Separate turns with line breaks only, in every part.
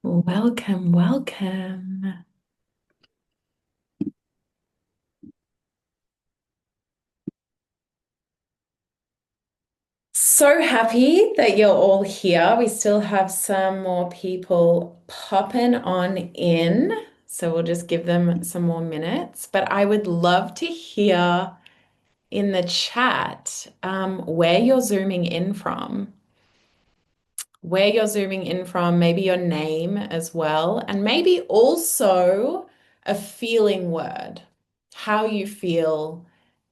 Welcome, welcome. So happy that you're all here. We still have some more people popping on in, so we'll just give them some more minutes. But I would love to hear in the chat where you're zooming in from, maybe your name as well, and maybe also a feeling word, how you feel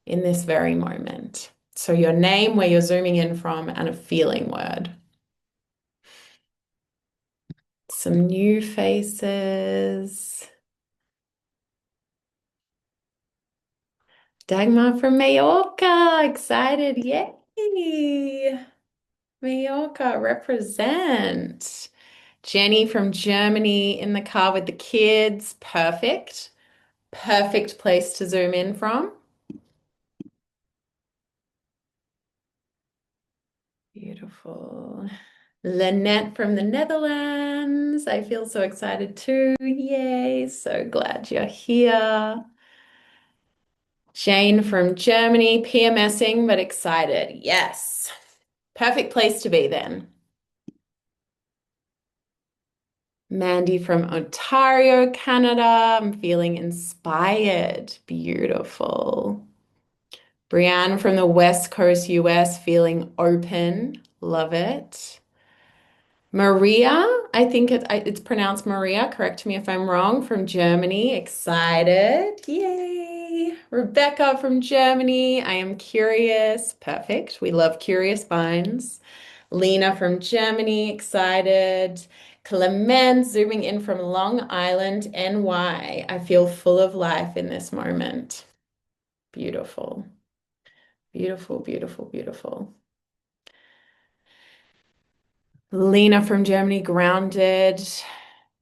in this very moment. So your name, where you're zooming in from, and a feeling word. Some new faces. Dagmar from Mallorca, excited. Yay! Mallorca, represent. Jenny from Germany in the car with the kids. Perfect. Perfect place to zoom in from. Beautiful. Lynette from the Netherlands. I feel so excited too. Yay. So glad you're here. Jane from Germany, PMSing, but excited. Yes. Perfect place to be then. Mandy from Ontario, Canada. I'm feeling inspired. Beautiful. Brianne from the West Coast, US, feeling open. Love it. Maria, I think it's pronounced Maria. Correct me if I'm wrong. From Germany, excited. Yay. Rebecca from Germany, I am curious. Perfect. We love curious minds. Lena from Germany, excited. Clement zooming in from Long Island, NY. I feel full of life in this moment. Beautiful. Beautiful, beautiful, beautiful. Lena from Germany, grounded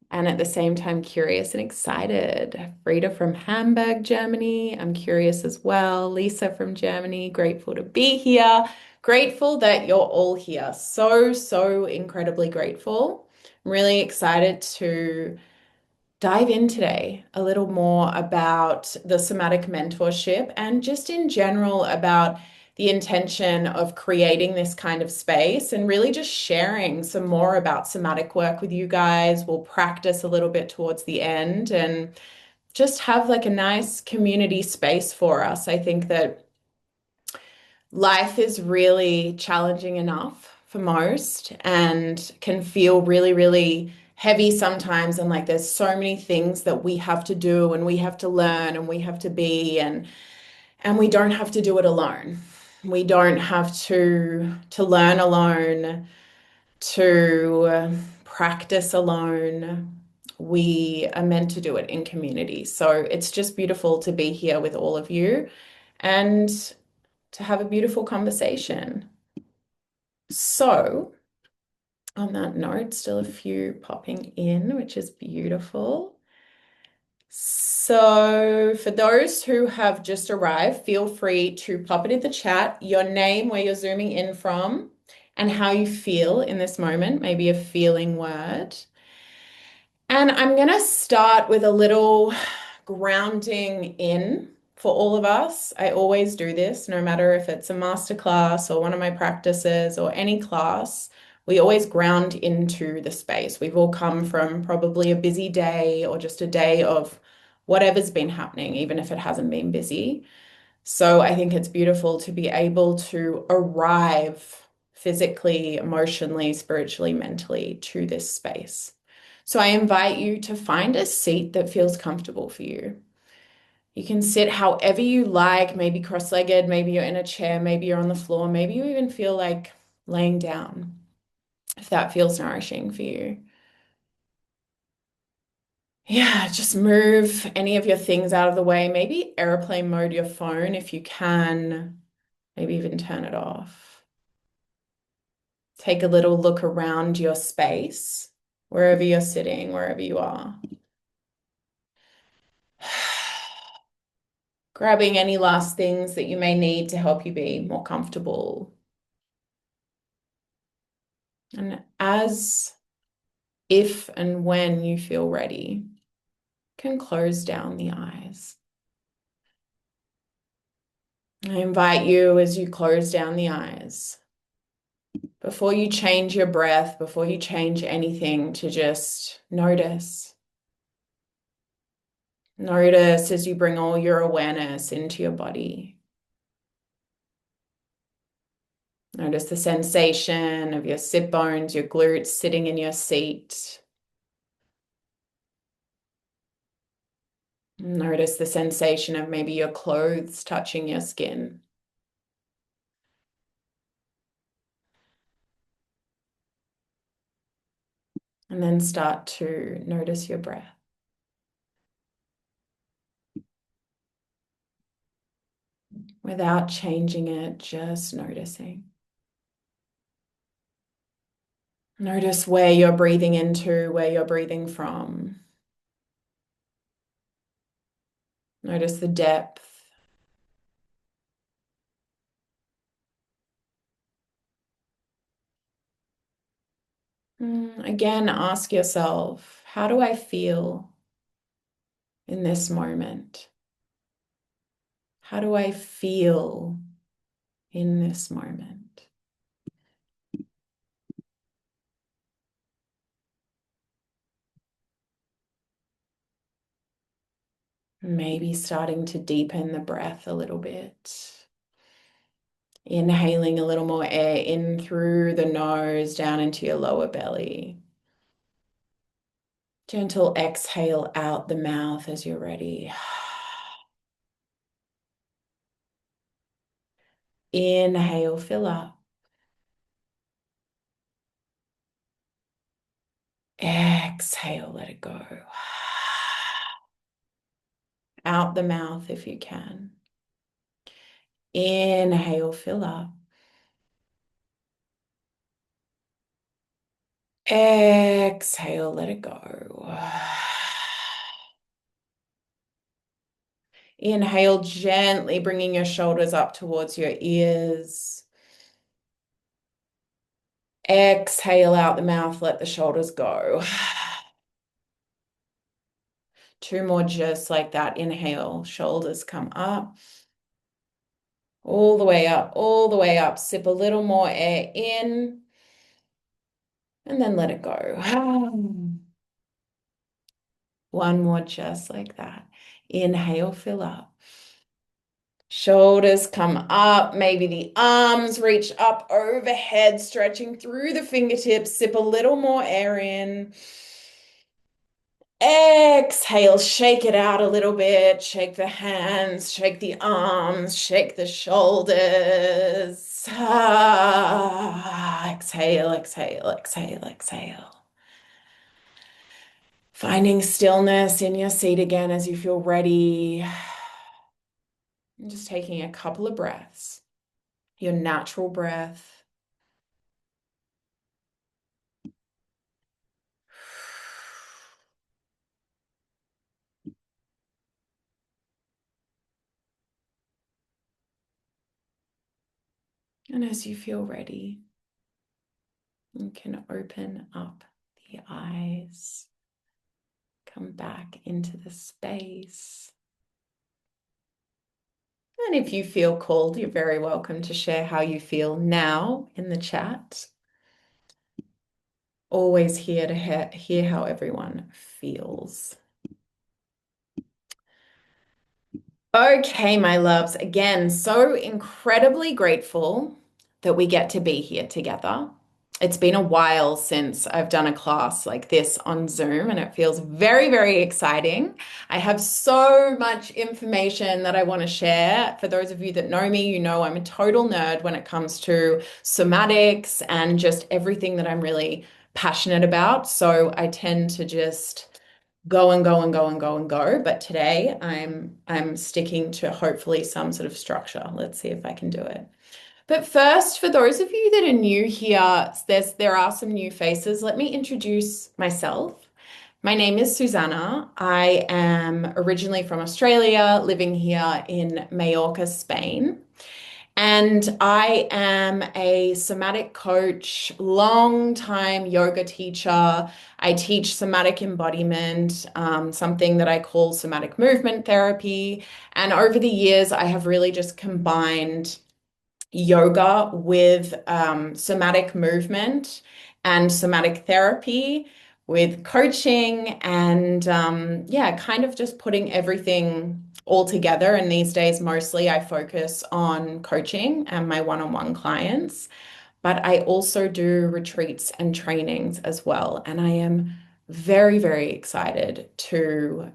and at the same time curious and excited. Frida from Hamburg, Germany, I'm curious as well. Lisa from Germany, grateful to be here. Grateful that you're all here. So, so incredibly grateful. I'm really excited to dive in today a little more about the somatic mentorship and just in general about the intention of creating this kind of space and really just sharing some more about somatic work with you guys. We'll practice a little bit towards the end and just have like a nice community space for us. I think that life is really challenging enough for most and can feel really, really heavy sometimes. And like there's so many things that we have to do and we have to learn and we have to be and we don't have to do it alone. We don't have to learn alone, to practice alone. We are meant to do it in community. So it's just beautiful to be here with all of you and to have a beautiful conversation. So, on that note, still a few popping in, which is beautiful. So, for those who have just arrived, feel free to pop it in the chat, your name, where you're zooming in from, and how you feel in this moment, maybe a feeling word. And I'm going to start with a little grounding in for all of us. I always do this, no matter if it's a masterclass or one of my practices or any class. We always ground into the space. We've all come from probably a busy day or just a day of whatever's been happening, even if it hasn't been busy. So I think it's beautiful to be able to arrive physically, emotionally, spiritually, mentally to this space. So I invite you to find a seat that feels comfortable for you. You can sit however you like, maybe cross-legged, maybe you're in a chair, maybe you're on the floor, maybe you even feel like laying down, if that feels nourishing for you. Yeah, just move any of your things out of the way. Maybe airplane mode your phone if you can. Maybe even turn it off. Take a little look around your space, wherever you're sitting, wherever you are. Grabbing any last things that you may need to help you be more comfortable. And as If and when you feel ready, can close down the eyes. I invite you as you close down the eyes, before you change your breath, before you change anything, to just notice. Notice as you bring all your awareness into your body. Notice the sensation of your sit bones, your glutes sitting in your seat. Notice the sensation of maybe your clothes touching your skin. And then start to notice your breath. Without changing it, just noticing. Notice where you're breathing into, where you're breathing from. Notice the depth. Again, ask yourself, how do I feel in this moment? How do I feel in this moment? Maybe starting to deepen the breath a little bit. Inhaling a little more air in through the nose, down into your lower belly. Gentle exhale out the mouth as you're ready. Inhale, fill up. Exhale, let it go. Out the mouth if you can. Inhale, fill up. Exhale, let it go. Inhale, gently bringing your shoulders up towards your ears. Exhale out the mouth, let the shoulders go. Two more just like that. Inhale, shoulders come up. All the way up, all the way up. Sip a little more air in. And then let it go. One more just like that. Inhale, fill up. Shoulders come up. Maybe the arms reach up overhead, stretching through the fingertips. Sip a little more air in. Exhale, shake it out a little bit. Shake the hands, shake the arms, shake the shoulders. Exhale, exhale, exhale, exhale. Finding stillness in your seat again as you feel ready. And just taking a couple of breaths, your natural breath. And as you feel ready, you can open up the eyes, come back into the space. And if you feel called, you're very welcome to share how you feel now in the chat. Always here to hear how everyone feels. Okay, my loves, again, so incredibly grateful that we get to be here together. It's been a while since I've done a class like this on Zoom, and it feels very, very exciting. I have so much information that I want to share. For those of you that know me, you know I'm a total nerd when it comes to somatics and just everything that I'm really passionate about. So I tend to just go and go and go and go and go. But today I'm sticking to hopefully some sort of structure. Let's see if I can do it. But first, for those of you that are new here, there are some new faces. Let me introduce myself. My name is Susanna. I am originally from Australia, living here in Mallorca, Spain. And I am a somatic coach, long time yoga teacher. I teach somatic embodiment, something that I call somatic movement therapy. And over the years, I have really just combined yoga with somatic movement and somatic therapy with coaching and yeah, kind of just putting everything all together. And these days, mostly I focus on coaching and my one-on-one clients, but I also do retreats and trainings as well. And I am very, very excited to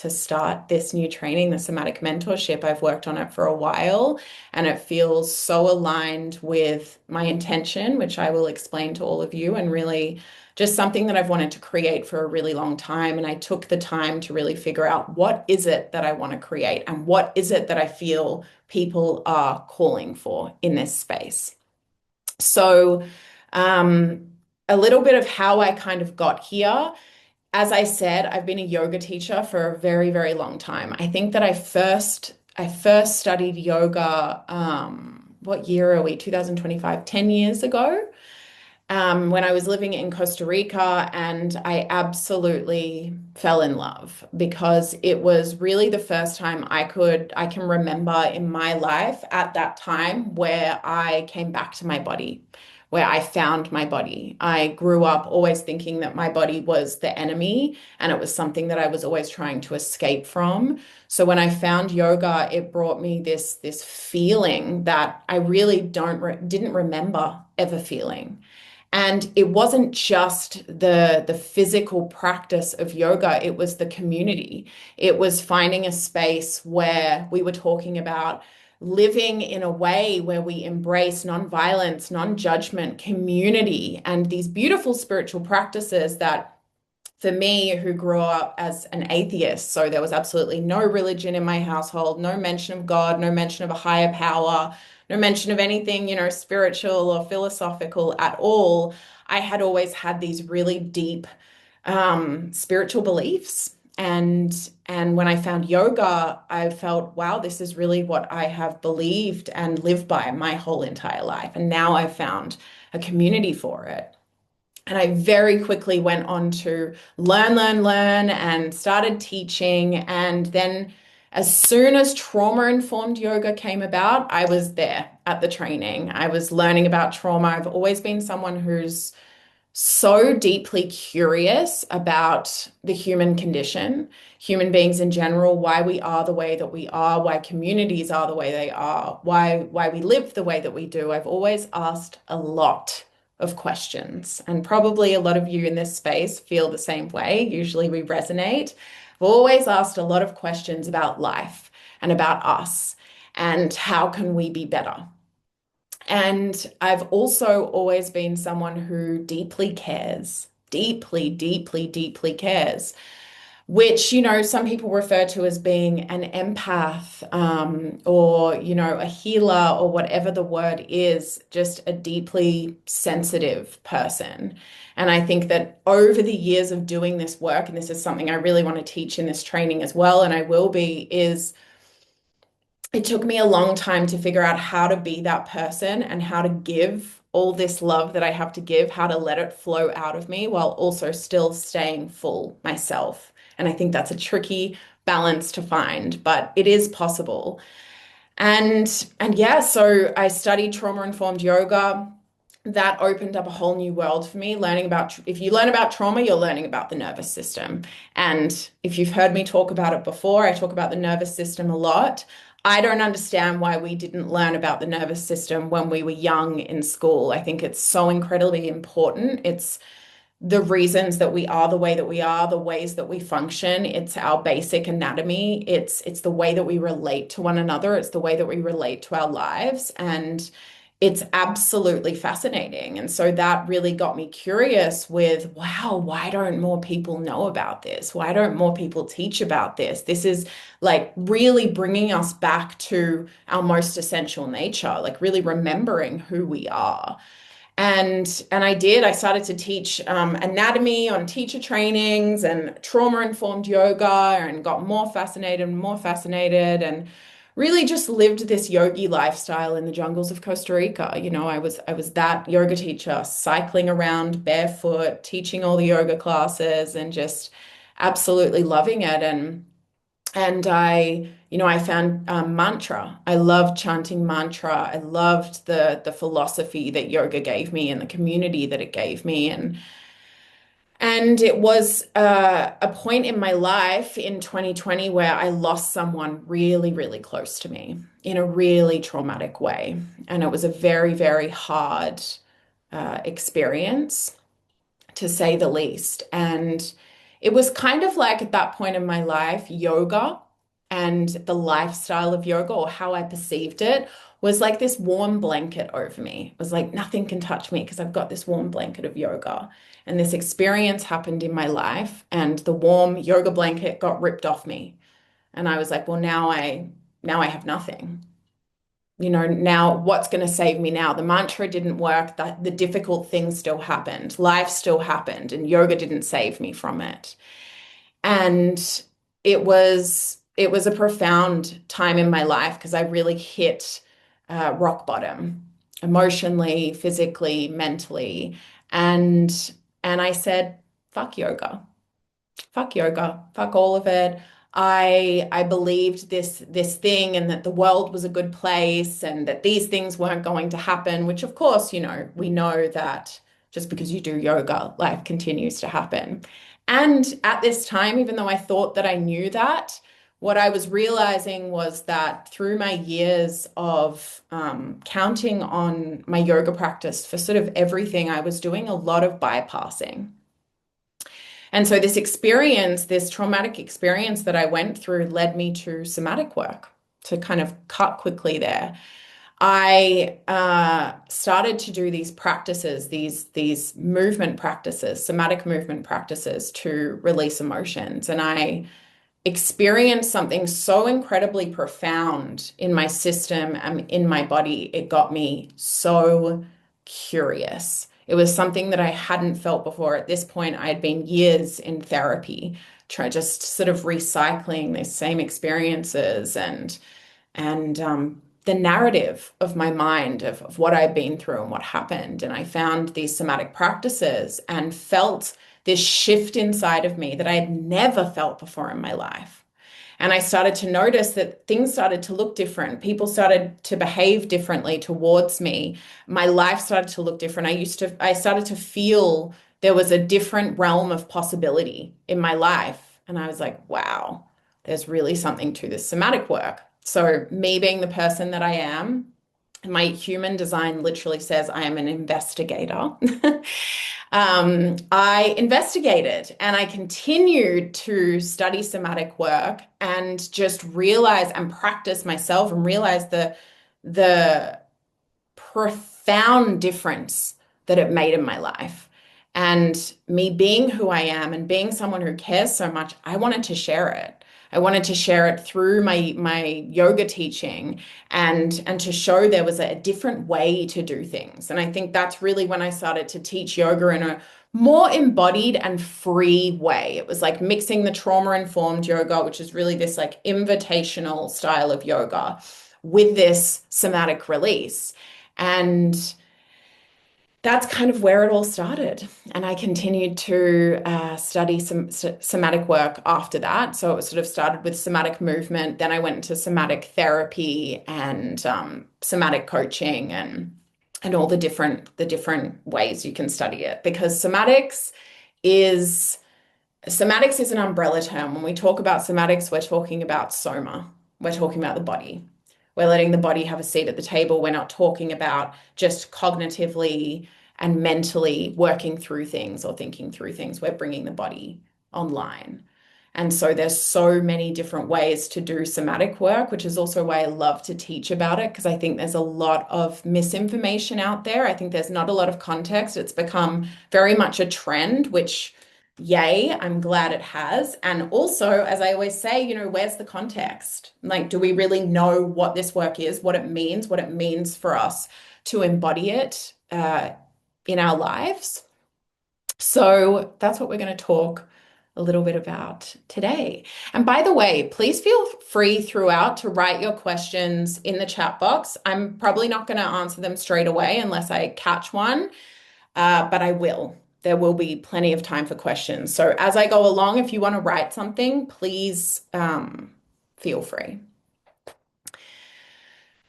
start this new training, the somatic mentorship. I've worked on it for a while, and it feels so aligned with my intention, which I will explain to all of you, and really just something that I've wanted to create for a really long time. And I took the time to really figure out what is it that I want to create and what is it that I feel people are calling for in this space. So, um, a little bit of how I kind of got here. As I said, I've been a yoga teacher for a very, very long time. I think that I first studied yoga, what year are we? 2025, 10 years ago, when I was living in Costa Rica, and I absolutely fell in love because it was really the first time I can remember in my life at that time where I came back to my body, where I found my body. I grew up always thinking that my body was the enemy and it was something that I was always trying to escape from. So when I found yoga, it brought me this feeling that I really didn't remember ever feeling. And it wasn't just the physical practice of yoga, it was the community. It was finding a space where we were talking about living in a way where we embrace non-violence, non-judgment, community, and these beautiful spiritual practices that for me, who grew up as an atheist, so there was absolutely no religion in my household, no mention of God, no mention of a higher power, no mention of anything, spiritual or philosophical at all. I had always had these really deep spiritual beliefs. And when I found yoga, I felt, wow, this is really what I have believed and lived by my whole entire life. And now I've found a community for it. And I very quickly went on to learn, and started teaching. And then, as soon as trauma-informed yoga came about, I was there at the training. I was learning about trauma. I've always been someone who's so deeply curious about the human condition, human beings in general, why we are the way that we are, why communities are the way they are, why we live the way that we do. I've always asked a lot of questions, and probably a lot of you in this space feel the same way. Usually we resonate. I've always asked a lot of questions about life and about us and how can we be better. And I've also always been someone who deeply cares, deeply, deeply, deeply cares, which, some people refer to as being an empath, or, a healer, or whatever the word is, just a deeply sensitive person. And I think that over the years of doing this work, and this is something I really want to teach in this training as well, and I will be, is it took me a long time to figure out how to be that person and how to give all this love that I have to give, how to let it flow out of me while also still staying full myself. And I think that's a tricky balance to find, but it is possible. And yeah, so I studied trauma-informed yoga. That opened up a whole new world for me. Learning about, if you learn about trauma, you're learning about the nervous system. And if you've heard me talk about it before, I talk about the nervous system a lot. I don't understand why we didn't learn about the nervous system when we were young in school. I think it's so incredibly important. It's the reasons that we are the way that we are, the ways that we function. It's our basic anatomy. It's the way that we relate to one another. It's the way that we relate to our lives. And it's absolutely fascinating. And so that really got me curious with, wow, why don't more people know about this? Why don't more people teach about this? This is like really bringing us back to our most essential nature, like really remembering who we are. And I did. I started to teach anatomy on teacher trainings and trauma-informed yoga, and got more fascinated and more fascinated. And really just lived this yogi lifestyle in the jungles of Costa Rica. I was that yoga teacher cycling around barefoot, teaching all the yoga classes and just absolutely loving it. And I found mantra. I loved chanting mantra. I loved the philosophy that yoga gave me and the community that it gave me. And it was a point in my life in 2020 where I lost someone really, really close to me in a really traumatic way. And it was a very, very hard experience, to say the least. And it was kind of like at that point in my life, yoga and the lifestyle of yoga, or how I perceived it, was like this warm blanket over me. It was like nothing can touch me because I've got this warm blanket of yoga. And this experience happened in my life, and the warm yoga blanket got ripped off me. And I was like, well, now I have nothing. Now what's going to save me now? The mantra didn't work, that the difficult things still happened, life still happened, and yoga didn't save me from it. And it was a profound time in my life because I really hit rock bottom emotionally, physically, mentally. And and I said, fuck yoga. Fuck yoga, fuck all of it. I believed this thing, and that the world was a good place and that these things weren't going to happen, which of course, we know that just because you do yoga, life continues to happen. And at this time, even though I thought that I knew that, what I was realizing was that through my years of counting on my yoga practice for sort of everything, I was doing a lot of bypassing. And so this experience, this traumatic experience that I went through led me to somatic work. To kind of cut quickly there, I started to do these practices, these movement practices, somatic movement practices to release emotions. And I experienced something so incredibly profound in my system and in my body. It got me so curious. It was something that I hadn't felt before. At this point, I had been years in therapy, just sort of recycling these same experiences and the narrative of my mind of what I'd been through and what happened. And I found these somatic practices and felt this shift inside of me that I had never felt before in my life. And I started to notice that things started to look different. People started to behave differently towards me. My life started to look different. I started to feel there was a different realm of possibility in my life. And I was like, wow, there's really something to this somatic work. So, me being the person that I am, my human design literally says I am an investigator. I investigated and I continued to study somatic work and just realize and practice myself and realize the profound difference that it made in my life. And me being who I am and being someone who cares so much, I wanted to share it. I wanted to share it through my yoga teaching and to show there was a different way to do things. And I think that's really when I started to teach yoga in a more embodied and free way. It was like mixing the trauma-informed yoga, which is really this like invitational style of yoga, with this somatic release. And that's kind of where it all started. And I continued to study some somatic work after that. So it sort of started with somatic movement. Then I went into somatic therapy and somatic coaching and all the different ways you can study it. Because is somatics is an umbrella term. When we talk about somatics, we're talking about soma. We're talking about the body. We're letting the body have a seat at the table. We're not talking about just cognitively and mentally working through things or thinking through things. We're bringing the body online. And so there's so many different ways to do somatic work, which is also why I love to teach about it, because I think there's a lot of misinformation out there. I think there's not a lot of context. It's become very much a trend, which yay, I'm glad it has. And also, as I always say, where's the context? Like, do we really know what this work is, what it means for us to embody it in our lives? So that's what we're going to talk a little bit about today. And by the way, please feel free throughout to write your questions in the chat box. I'm probably not going to answer them straight away unless I catch one, but I will. There will be plenty of time for questions. So as I go along, if you want to write something, please feel free.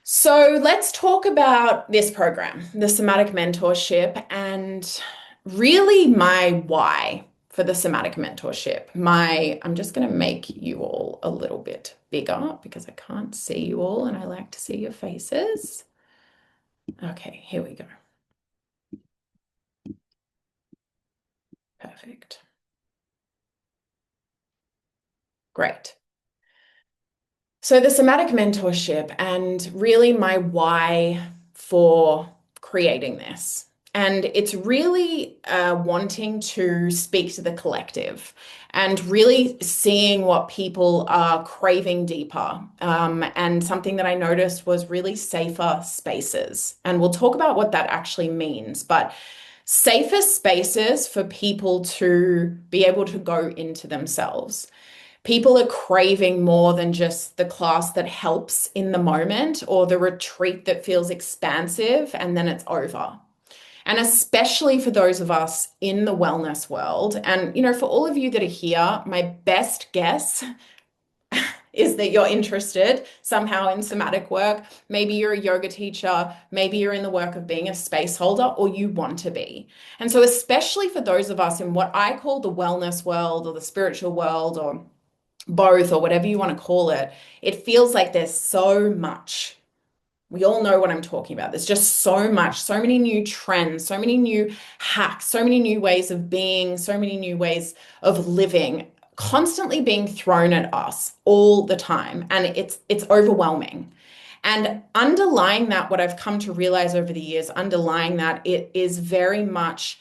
So let's talk about this program, the Somatic Mentorship, and really my why for the Somatic Mentorship. I'm just going to make you all a little bit bigger because I can't see you all and I like to see your faces. Okay, here we go. Perfect. Great. So the somatic mentorship and really my why for creating this. And it's really wanting to speak to the collective and really seeing what people are craving deeper. And something that I noticed was really safer spaces. And we'll talk about what that actually means. But safer spaces for people to be able to go into themselves. People are craving more than just the class that helps in the moment or the retreat that feels expansive and then it's over. And especially for those of us in the wellness world. And, for all of you that are here, my best guess is that you're interested somehow in somatic work. Maybe you're a yoga teacher, maybe you're in the work of being a space holder, or you want to be. And so, especially for those of us in what I call the wellness world or the spiritual world or both or whatever you want to call it, it feels like there's so much. We all know what I'm talking about. There's just so much, so many new trends, so many new hacks, so many new ways of being, so many new ways of living, constantly being thrown at us all the time. And it's overwhelming. And underlying that, what I've come to realize over the years, underlying that, it is very much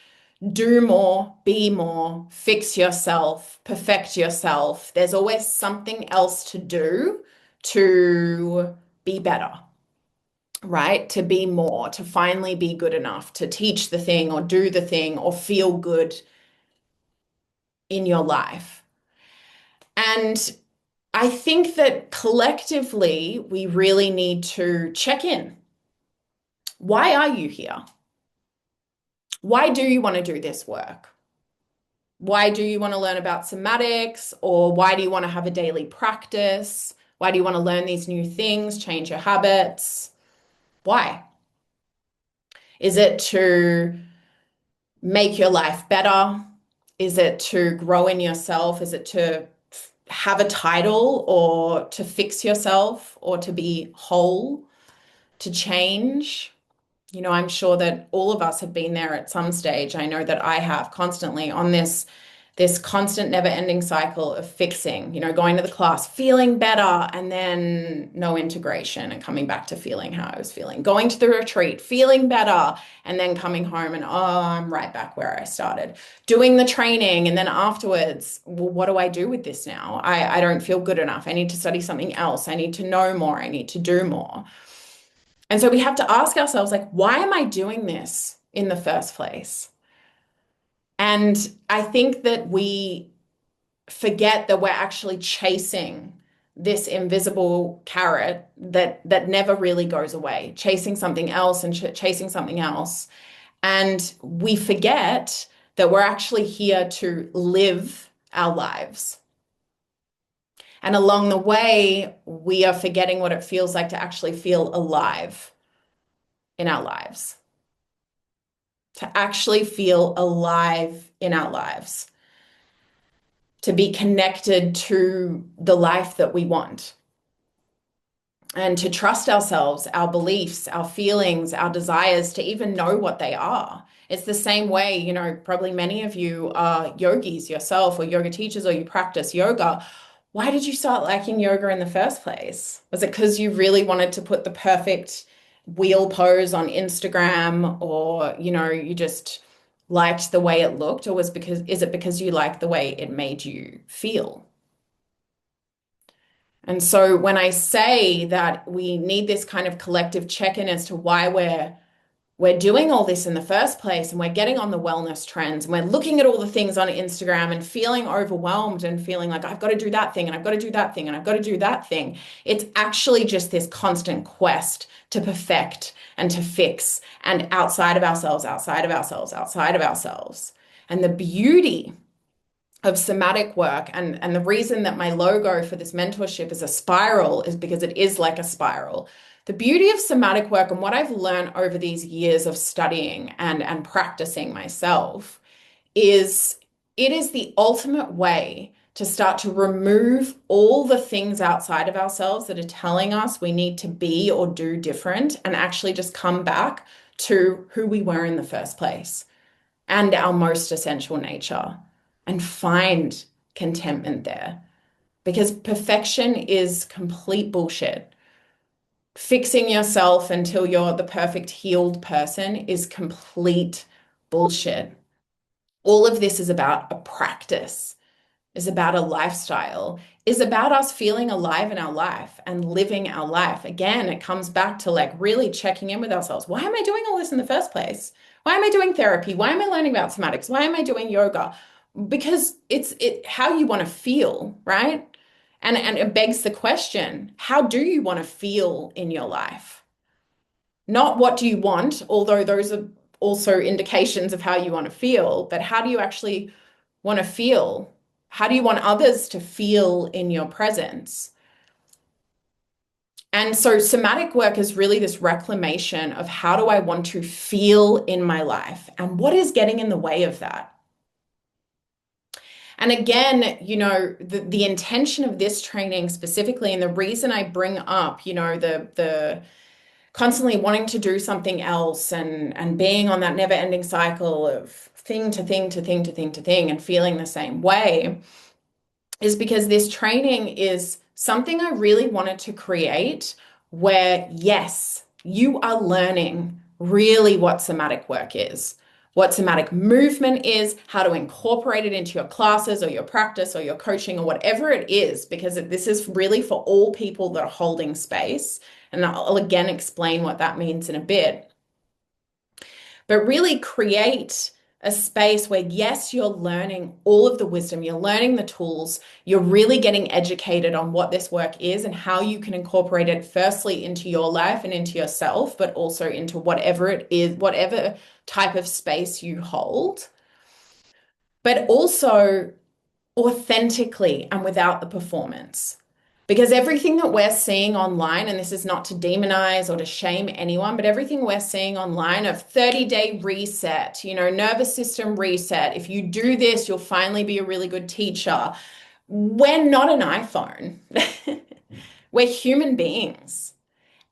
do more, be more, fix yourself, perfect yourself. There's always something else to do to be better, right? To be more, to finally be good enough, to teach the thing or do the thing or feel good in your life. And I think that collectively, we really need to check in. Why are you here? Why do you want to do this work? Why do you want to learn about somatics? Or why do you want to have a daily practice? Why do you want to learn these new things, change your habits? Why? Is it to make your life better? Is it to grow in yourself? Is it to have a title or to fix yourself or to be whole, to change? I'm sure that all of us have been there at some stage. I know that I have constantly on this constant never-ending cycle of fixing, going to the class, feeling better, and then no integration and coming back to feeling how I was feeling. Going to the retreat, feeling better, and then coming home and, I'm right back where I started. Doing the training, and then afterwards, well, what do I do with this now? I don't feel good enough. I need to study something else. I need to know more. I need to do more. And so we have to ask ourselves, like, why am I doing this in the first place? And I think that we forget that we're actually chasing this invisible carrot that never really goes away, chasing something else and chasing something else. And we forget that we're actually here to live our lives. And along the way, we are forgetting what it feels like to actually feel alive in our lives. To actually feel alive in our lives, to be connected to the life that we want, and to trust ourselves, our beliefs, our feelings, our desires, to even know what they are. It's the same way, probably many of you are yogis yourself or yoga teachers or you practice yoga. Why did you start liking yoga in the first place? Was it because you really wanted to put the perfect wheel pose on Instagram, or you just liked the way it looked, or is it because you liked the way it made you feel? And so when I say that we need this kind of collective check-in as to why we're we're doing all this in the first place and we're getting on the wellness trends and we're looking at all the things on Instagram and feeling overwhelmed and feeling like I've got to do that thing and I've got to do that thing and I've got to do that thing. It's actually just this constant quest to perfect and to fix and outside of ourselves, outside of ourselves, outside of ourselves. And the beauty of somatic work and the reason that my logo for this mentorship is a spiral is because it is like a spiral. The beauty of somatic work and what I've learned over these years of studying and practicing myself is it is the ultimate way to start to remove all the things outside of ourselves that are telling us we need to be or do different and actually just come back to who we were in the first place and our most essential nature and find contentment there. Because perfection is complete bullshit. Fixing yourself until you're the perfect healed person is complete bullshit. All of this is about a practice, is about a lifestyle, is about us feeling alive in our life and living our life. Again, it comes back to like really checking in with ourselves. Why am I doing all this in the first place? Why am I doing therapy? Why am I learning about somatics? Why am I doing yoga? Because it's how you want to feel, right? And it begs the question, how do you want to feel in your life? Not what do you want, although those are also indications of how you want to feel, but how do you actually want to feel? How do you want others to feel in your presence? And so somatic work is really this reclamation of how do I want to feel in my life and what is getting in the way of that? And again, the intention of this training specifically, and the reason I bring up, the constantly wanting to do something else and being on that never-ending cycle of thing to thing to thing to thing to thing and feeling the same way is because this training is something I really wanted to create where, yes, you are learning really what somatic work is, what somatic movement is, how to incorporate it into your classes or your practice or your coaching or whatever it is, because this is really for all people that are holding space. And I'll again explain what that means in a bit. But really create a space where, yes, you're learning all of the wisdom, you're learning the tools, you're really getting educated on what this work is and how you can incorporate it firstly into your life and into yourself, but also into whatever it is, whatever type of space you hold, but also authentically and without the performance. Because everything that we're seeing online, and this is not to demonize or to shame anyone, but everything we're seeing online of 30-day reset, nervous system reset. If you do this, you'll finally be a really good teacher. We're not an iPhone. We're human beings.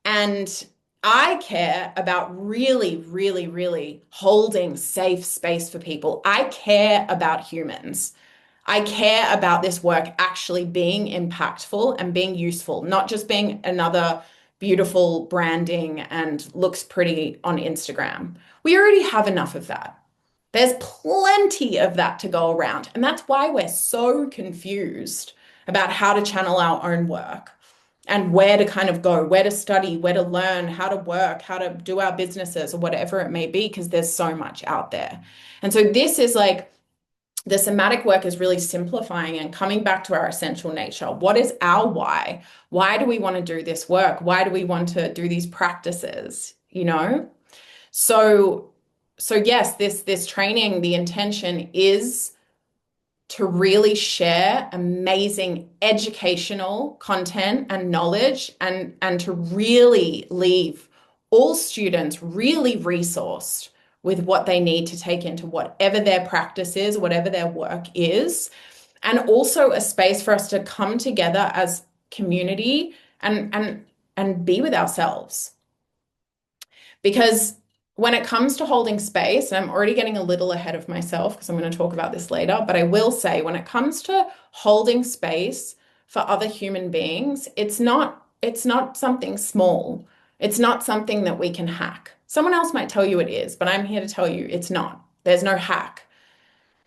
And I care about really, really, really holding safe space for people. I care about humans. I care about this work actually being impactful and being useful, not just being another beautiful branding and looks pretty on Instagram. We already have enough of that. There's plenty of that to go around. And that's why we're so confused about how to channel our own work and where to kind of go, where to study, where to learn, how to work, how to do our businesses or whatever it may be, because there's so much out there. And so this is like, the somatic work is really simplifying and coming back to our essential nature. What is our why? Why do we want to do this work? Why do we want to do these practices? So yes, this training, the intention is to really share amazing educational content and knowledge and to really leave all students really resourced with what they need to take into whatever their practice is, whatever their work is, and also a space for us to come together as community and be with ourselves. Because when it comes to holding space, and I'm already getting a little ahead of myself because I'm going to talk about this later, but I will say when it comes to holding space for other human beings, it's not something small. It's not something that we can hack. Someone else might tell you it is, but I'm here to tell you it's not. There's no hack.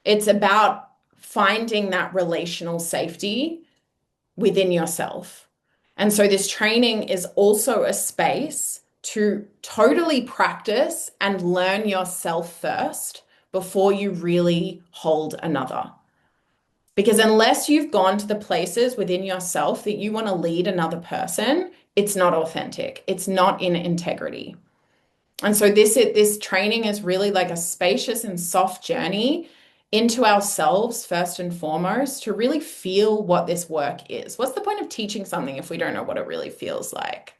It's about finding that relational safety within yourself. And so this training is also a space to totally practice and learn yourself first before you really hold another. Because unless you've gone to the places within yourself that you want to lead another person, it's not authentic. It's not in integrity. And so this training is really like a spacious and soft journey into ourselves first and foremost to really feel what this work is. What's the point of teaching something if we don't know what it really feels like?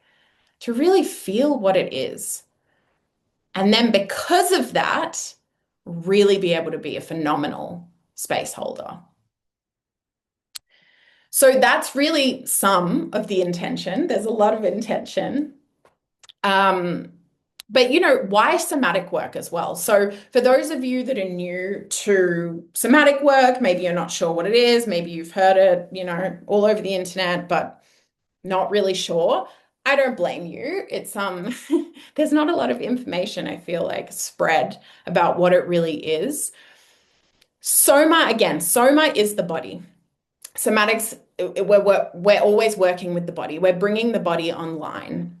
To really feel what it is. And then because of that, really be able to be a phenomenal space holder. So that's really some of the intention. There's a lot of intention. But why somatic work as well? So for those of you that are new to somatic work, maybe you're not sure what it is, maybe you've heard it, all over the internet, but not really sure. I don't blame you. It's there's not a lot of information, I feel like, spread about what it really is. Soma is the body. Somatics, we're always working with the body. We're bringing the body online.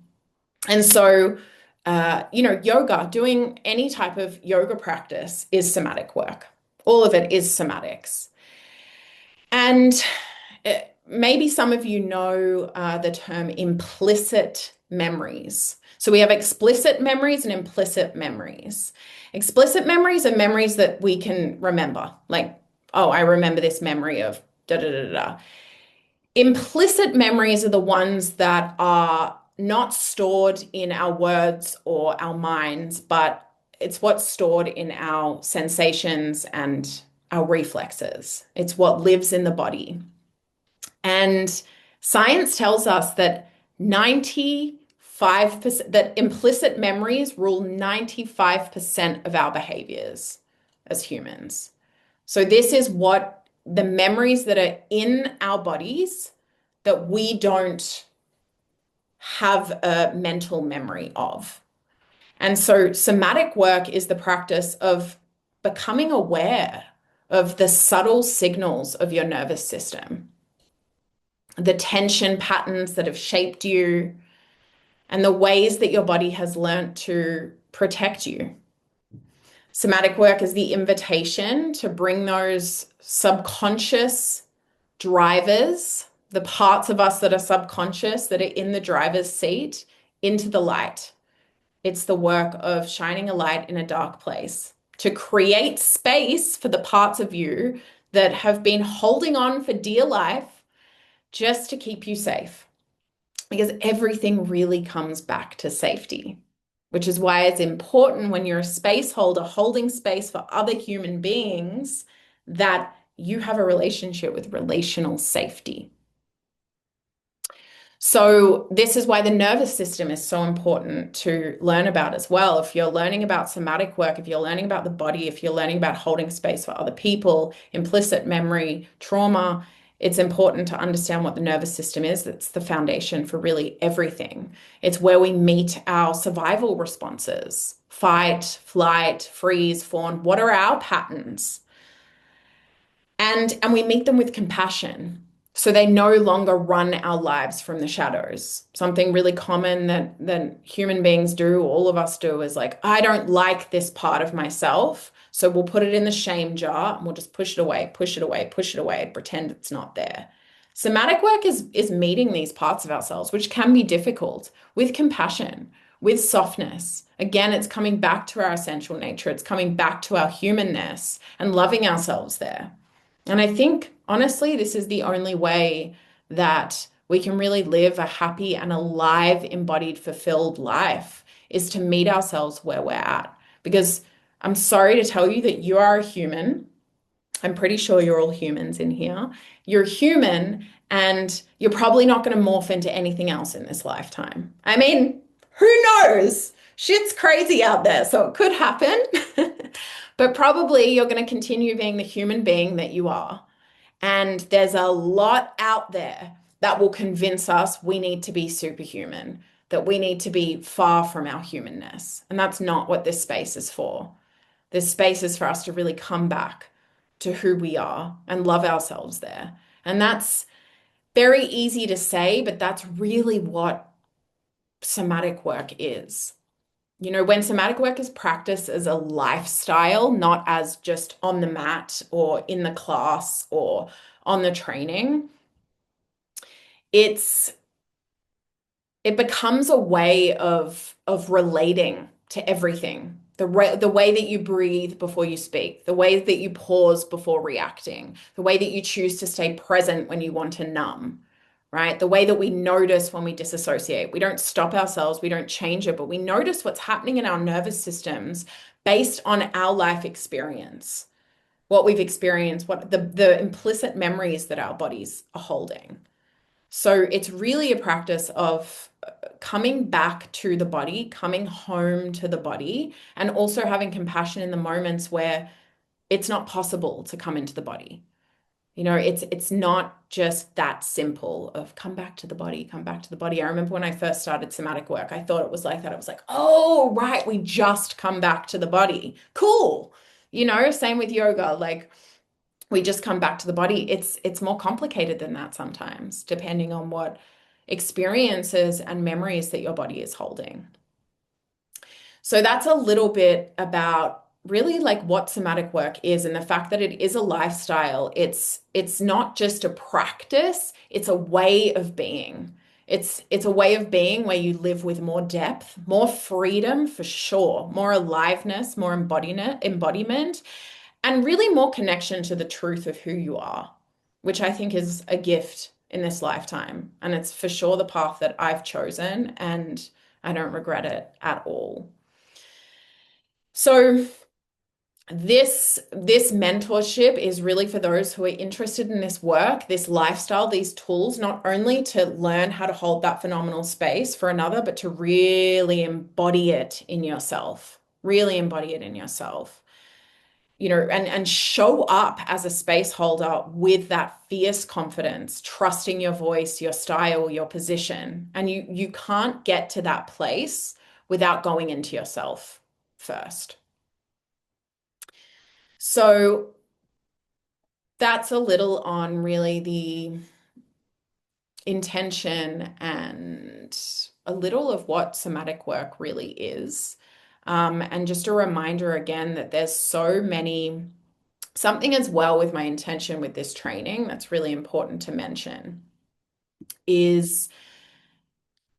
And so, yoga, doing any type of yoga practice is somatic work. All of it is somatics. And maybe some of you know the term implicit memories. So we have explicit memories and implicit memories. Explicit memories are memories that we can remember, like, oh, I remember this memory of da da da da. Implicit memories are the ones that are not stored in our words or our minds, but it's what's stored in our sensations and our reflexes. It's what lives in the body. And science tells us that 95%, that implicit memories rule 95% of our behaviors as humans. So this is what the memories that are in our bodies that we don't have a mental memory of. And so somatic work is the practice of becoming aware of the subtle signals of your nervous system, the tension patterns that have shaped you, and the ways that your body has learned to protect you. Somatic work is the invitation to bring those subconscious drivers, the parts of us that are subconscious, that are in the driver's seat, into the light. It's the work of shining a light in a dark place to create space for the parts of you that have been holding on for dear life just to keep you safe. Because everything really comes back to safety, which is why it's important when you're a space holder holding space for other human beings that you have a relationship with relational safety. So this is why the nervous system is so important to learn about as well. If you're learning about somatic work, if you're learning about the body, if you're learning about holding space for other people, implicit memory, trauma, it's important to understand what the nervous system is. It's the foundation for really everything. It's where we meet our survival responses: fight, flight, freeze, fawn. What are our patterns? And we meet them with compassion. So they no longer run our lives from the shadows. Something really common that human beings do, all of us do, is like, I don't like this part of myself. So we'll put it in the shame jar and we'll just push it away, push it away, push it away, and pretend it's not there. Somatic work is meeting these parts of ourselves, which can be difficult, with compassion, with softness. Again, it's coming back to our essential nature. It's coming back to our humanness and loving ourselves there. And I think, honestly, this is the only way that we can really live a happy and alive, embodied, fulfilled life, is to meet ourselves where we're at. Because I'm sorry to tell you that you are a human. I'm pretty sure you're all humans in here. You're human, and you're probably not going to morph into anything else in this lifetime. I mean, who knows? Shit's crazy out there, so it could happen. But probably you're going to continue being the human being that you are. And there's a lot out there that will convince us we need to be superhuman, that we need to be far from our humanness. And that's not what this space is for. This space is for us to really come back to who we are and love ourselves there. And that's very easy to say, but that's really what somatic work is. You know, when somatic work is practiced as a lifestyle, not as just on the mat or in the class or on the training, it's it becomes a way of relating to everything. The way that you breathe before you speak, the way that you pause before reacting, the way that you choose to stay present when you want to numb, right? The way that we notice when we disassociate. We don't stop ourselves, we don't change it, but we notice what's happening in our nervous systems based on our life experience, what we've experienced, what the implicit memories that our bodies are holding. So it's really a practice of coming back to the body, coming home to the body, and also having compassion in the moments where it's not possible to come into the body. You know, it's not just that simple of come back to the body, come back to the body. I remember when I first started somatic work, I thought it was like that. I was like, oh, right, we just come back to the body. Cool. You know, same with yoga. Like we just come back to the body. It's more complicated than that sometimes, depending on what experiences and memories that your body is holding. So that's a little bit about really like what somatic work is and the fact that it is a lifestyle. It's not just a practice, it's a way of being. It's a way of being where you live with more depth, more freedom for sure, more aliveness, more embodiment, and really more connection to the truth of who you are, which I think is a gift in this lifetime. And it's for sure the path that I've chosen, and I don't regret it at all. So this mentorship is really for those who are interested in this work, this lifestyle, these tools, not only to learn how to hold that phenomenal space for another, but to really embody it in yourself, really embody it in yourself. You know, and show up as a space holder with that fierce confidence, trusting your voice, your style, your position. And you can't get to that place without going into yourself first. So that's a little on really the intention and a little of what somatic work really is. And just a reminder again that there's so many, something as well with my intention with this training that's really important to mention is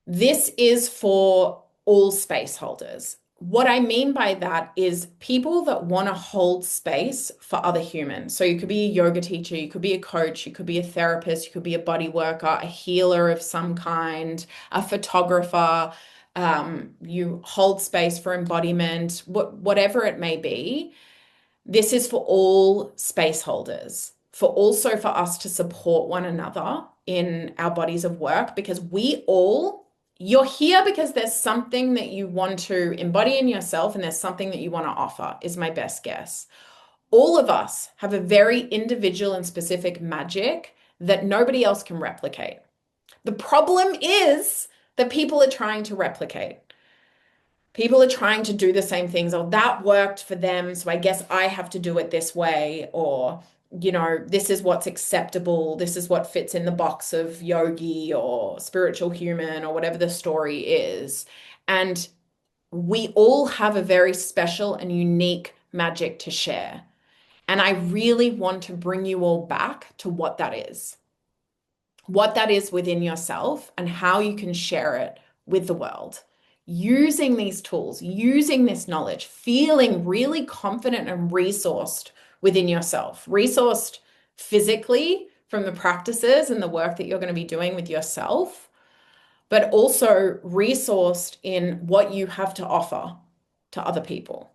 this is for all space holders. What I mean by that is people that want to hold space for other humans. So you could be a yoga teacher, you could be a coach, you could be a therapist, you could be a body worker, a healer of some kind, a photographer. You hold space for embodiment, whatever it may be. This is for all space holders, for also for us to support one another in our bodies of work, because you're here because there's something that you want to embody in yourself and there's something that you want to offer, is my best guess. All of us have a very individual and specific magic that nobody else can replicate. The problem is that people are trying to replicate. People are trying to do the same things. Oh, that worked for them, so I guess I have to do it this way. Or, you know, this is what's acceptable. This is what fits in the box of yogi or spiritual human or whatever the story is. And we all have a very special and unique magic to share. And I really want to bring you all back to what that is within yourself and how you can share it with the world. Using these tools, using this knowledge, feeling really confident and resourced within yourself, resourced physically from the practices and the work that you're going to be doing with yourself, but also resourced in what you have to offer to other people.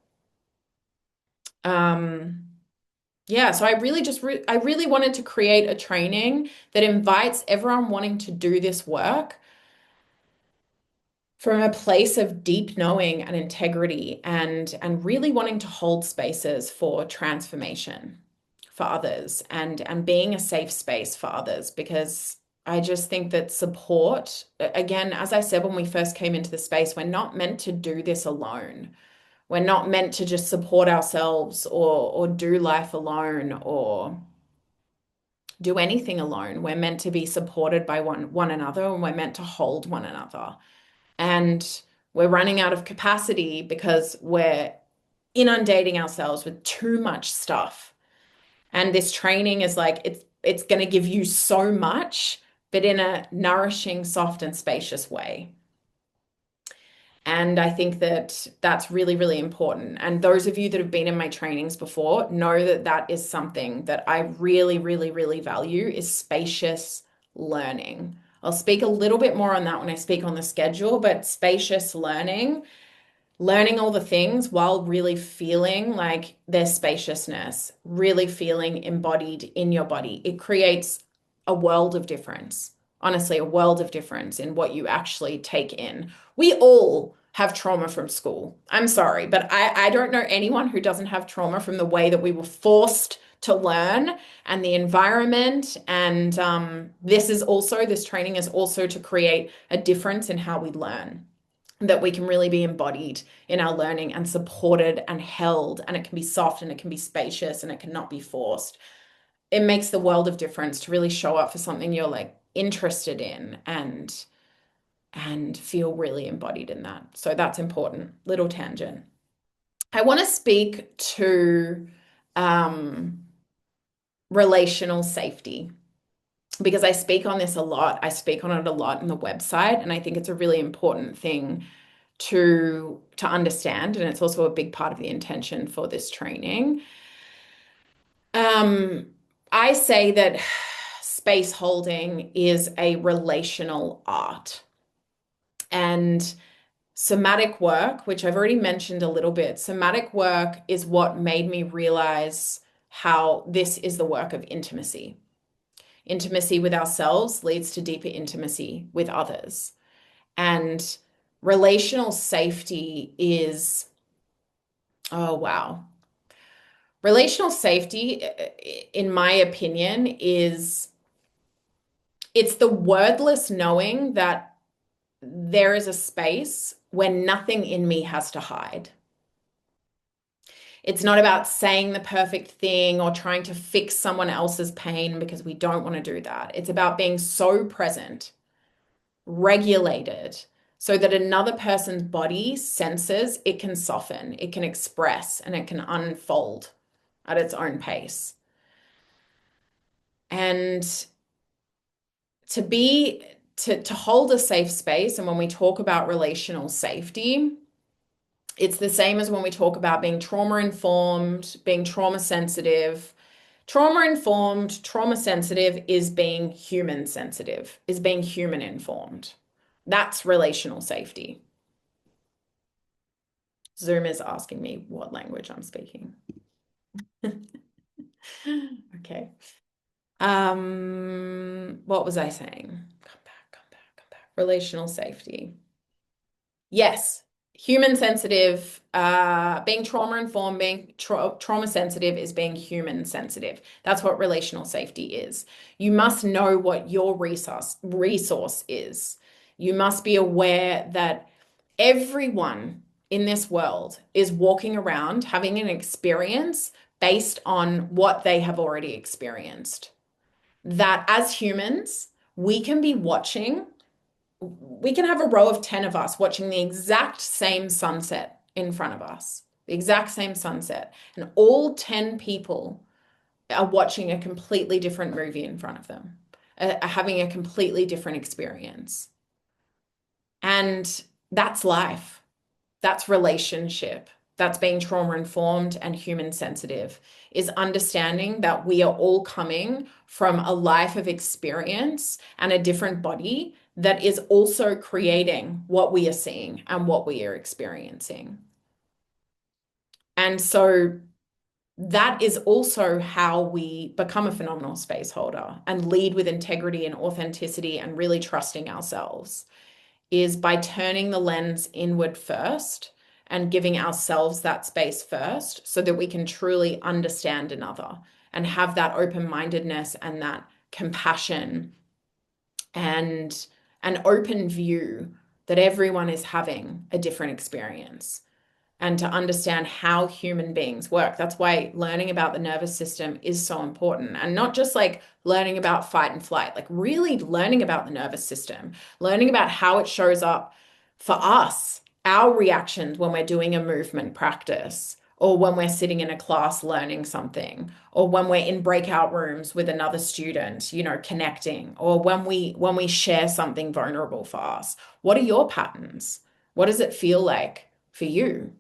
Yeah, so I really wanted to create a training that invites everyone wanting to do this work from a place of deep knowing and integrity and really wanting to hold spaces for transformation for others and being a safe space for others, because I just think that support, again, as I said when we first came into the space, we're not meant to do this alone. We're not meant to just support ourselves or do life alone or do anything alone. We're meant to be supported by one another, and we're meant to hold one another. and we're running out of capacity because we're inundating ourselves with too much stuff. And this training is like it's going to give you so much, but in a nourishing, soft, and spacious way. And I think that that's really, really important. And those of you that have been in my trainings before know that that is something that I really, really, really value is spacious learning. I'll speak a little bit more on that when I speak on the schedule, but spacious learning, learning all the things while really feeling like there's spaciousness, really feeling embodied in your body. It creates a world of difference. Honestly, a world of difference in what you actually take in. We all have trauma from school. I'm sorry, but I don't know anyone who doesn't have trauma from the way that we were forced to learn and the environment. And this training is also to create a difference in how we learn, that we can really be embodied in our learning and supported and held, and it can be soft and it can be spacious and it cannot be forced. It makes the world of difference to really show up for something you're like interested in and feel really embodied in that. So that's important. Little tangent. I want to speak to relational safety because I speak on this a lot. I speak on it a lot in the website, and I think it's a really important thing to understand, and it's also a big part of the intention for this training. I say that space holding is a relational art. And somatic work, which I've already mentioned a little bit, somatic work is what made me realize how this is the work of intimacy. Intimacy with ourselves leads to deeper intimacy with others. And relational safety is, oh, wow. Relational safety, in my opinion, it's the wordless knowing that there is a space where nothing in me has to hide. It's not about saying the perfect thing or trying to fix someone else's pain because we don't want to do that. It's about being so present, regulated, so that another person's body senses it can soften, it can express, and it can unfold at its own pace. And to hold a safe space, and when we talk about relational safety, it's the same as when we talk about being trauma informed, being trauma sensitive. Trauma informed, trauma sensitive is being human sensitive, is being human informed. That's relational safety. Zoom is asking me what language I'm speaking. Okay. What was I saying? Come back. Relational safety. Yes, human sensitive, being trauma informed, being trauma sensitive is being human sensitive. That's what relational safety is. You must know what your resource is. You must be aware that everyone in this world is walking around having an experience based on what they have already experienced. That as humans, we can be watching, we can have a row of 10 of us watching the exact same sunset in front of us, the exact same sunset, and all 10 people are watching a completely different movie in front of them, are having a completely different experience. And that's life. That's relationship. That's being trauma informed and human sensitive, is understanding that we are all coming from a life of experience and a different body that is also creating what we are seeing and what we are experiencing. And so that is also how we become a phenomenal space holder and lead with integrity and authenticity and really trusting ourselves, is by turning the lens inward first and giving ourselves that space first so that we can truly understand another and have that open-mindedness and that compassion and an open view that everyone is having a different experience, and to understand how human beings work. That's why learning about the nervous system is so important, and not just like learning about fight and flight, like really learning about the nervous system, learning about how it shows up for us, our reactions when we're doing a movement practice, or when we're sitting in a class learning something, or when we're in breakout rooms with another student, connecting, or when we share something vulnerable for us. What are your patterns? What does it feel like for you?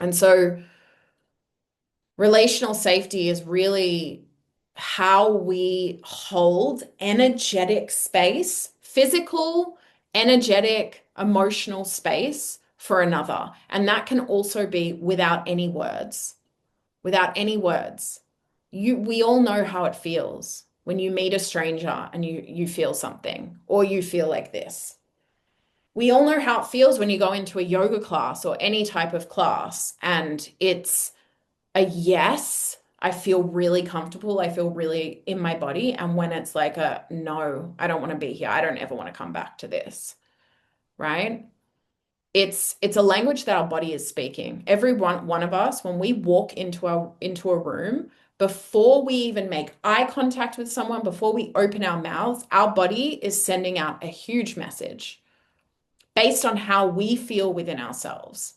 And so relational safety is really how we hold energetic space, physical, energetic, emotional space for another. And that can also be without any words. Without any words. We all know how it feels when you meet a stranger and you feel something, or you feel like this. We all know how it feels when you go into a yoga class or any type of class and it's a yes, I feel really comfortable. I feel really in my body. And when it's like a no, I don't want to be here. I don't ever want to come back to this. Right? It's a language that our body is speaking. Every one of us, when we walk into a room, before we even make eye contact with someone, before we open our mouths, our body is sending out a huge message based on how we feel within ourselves,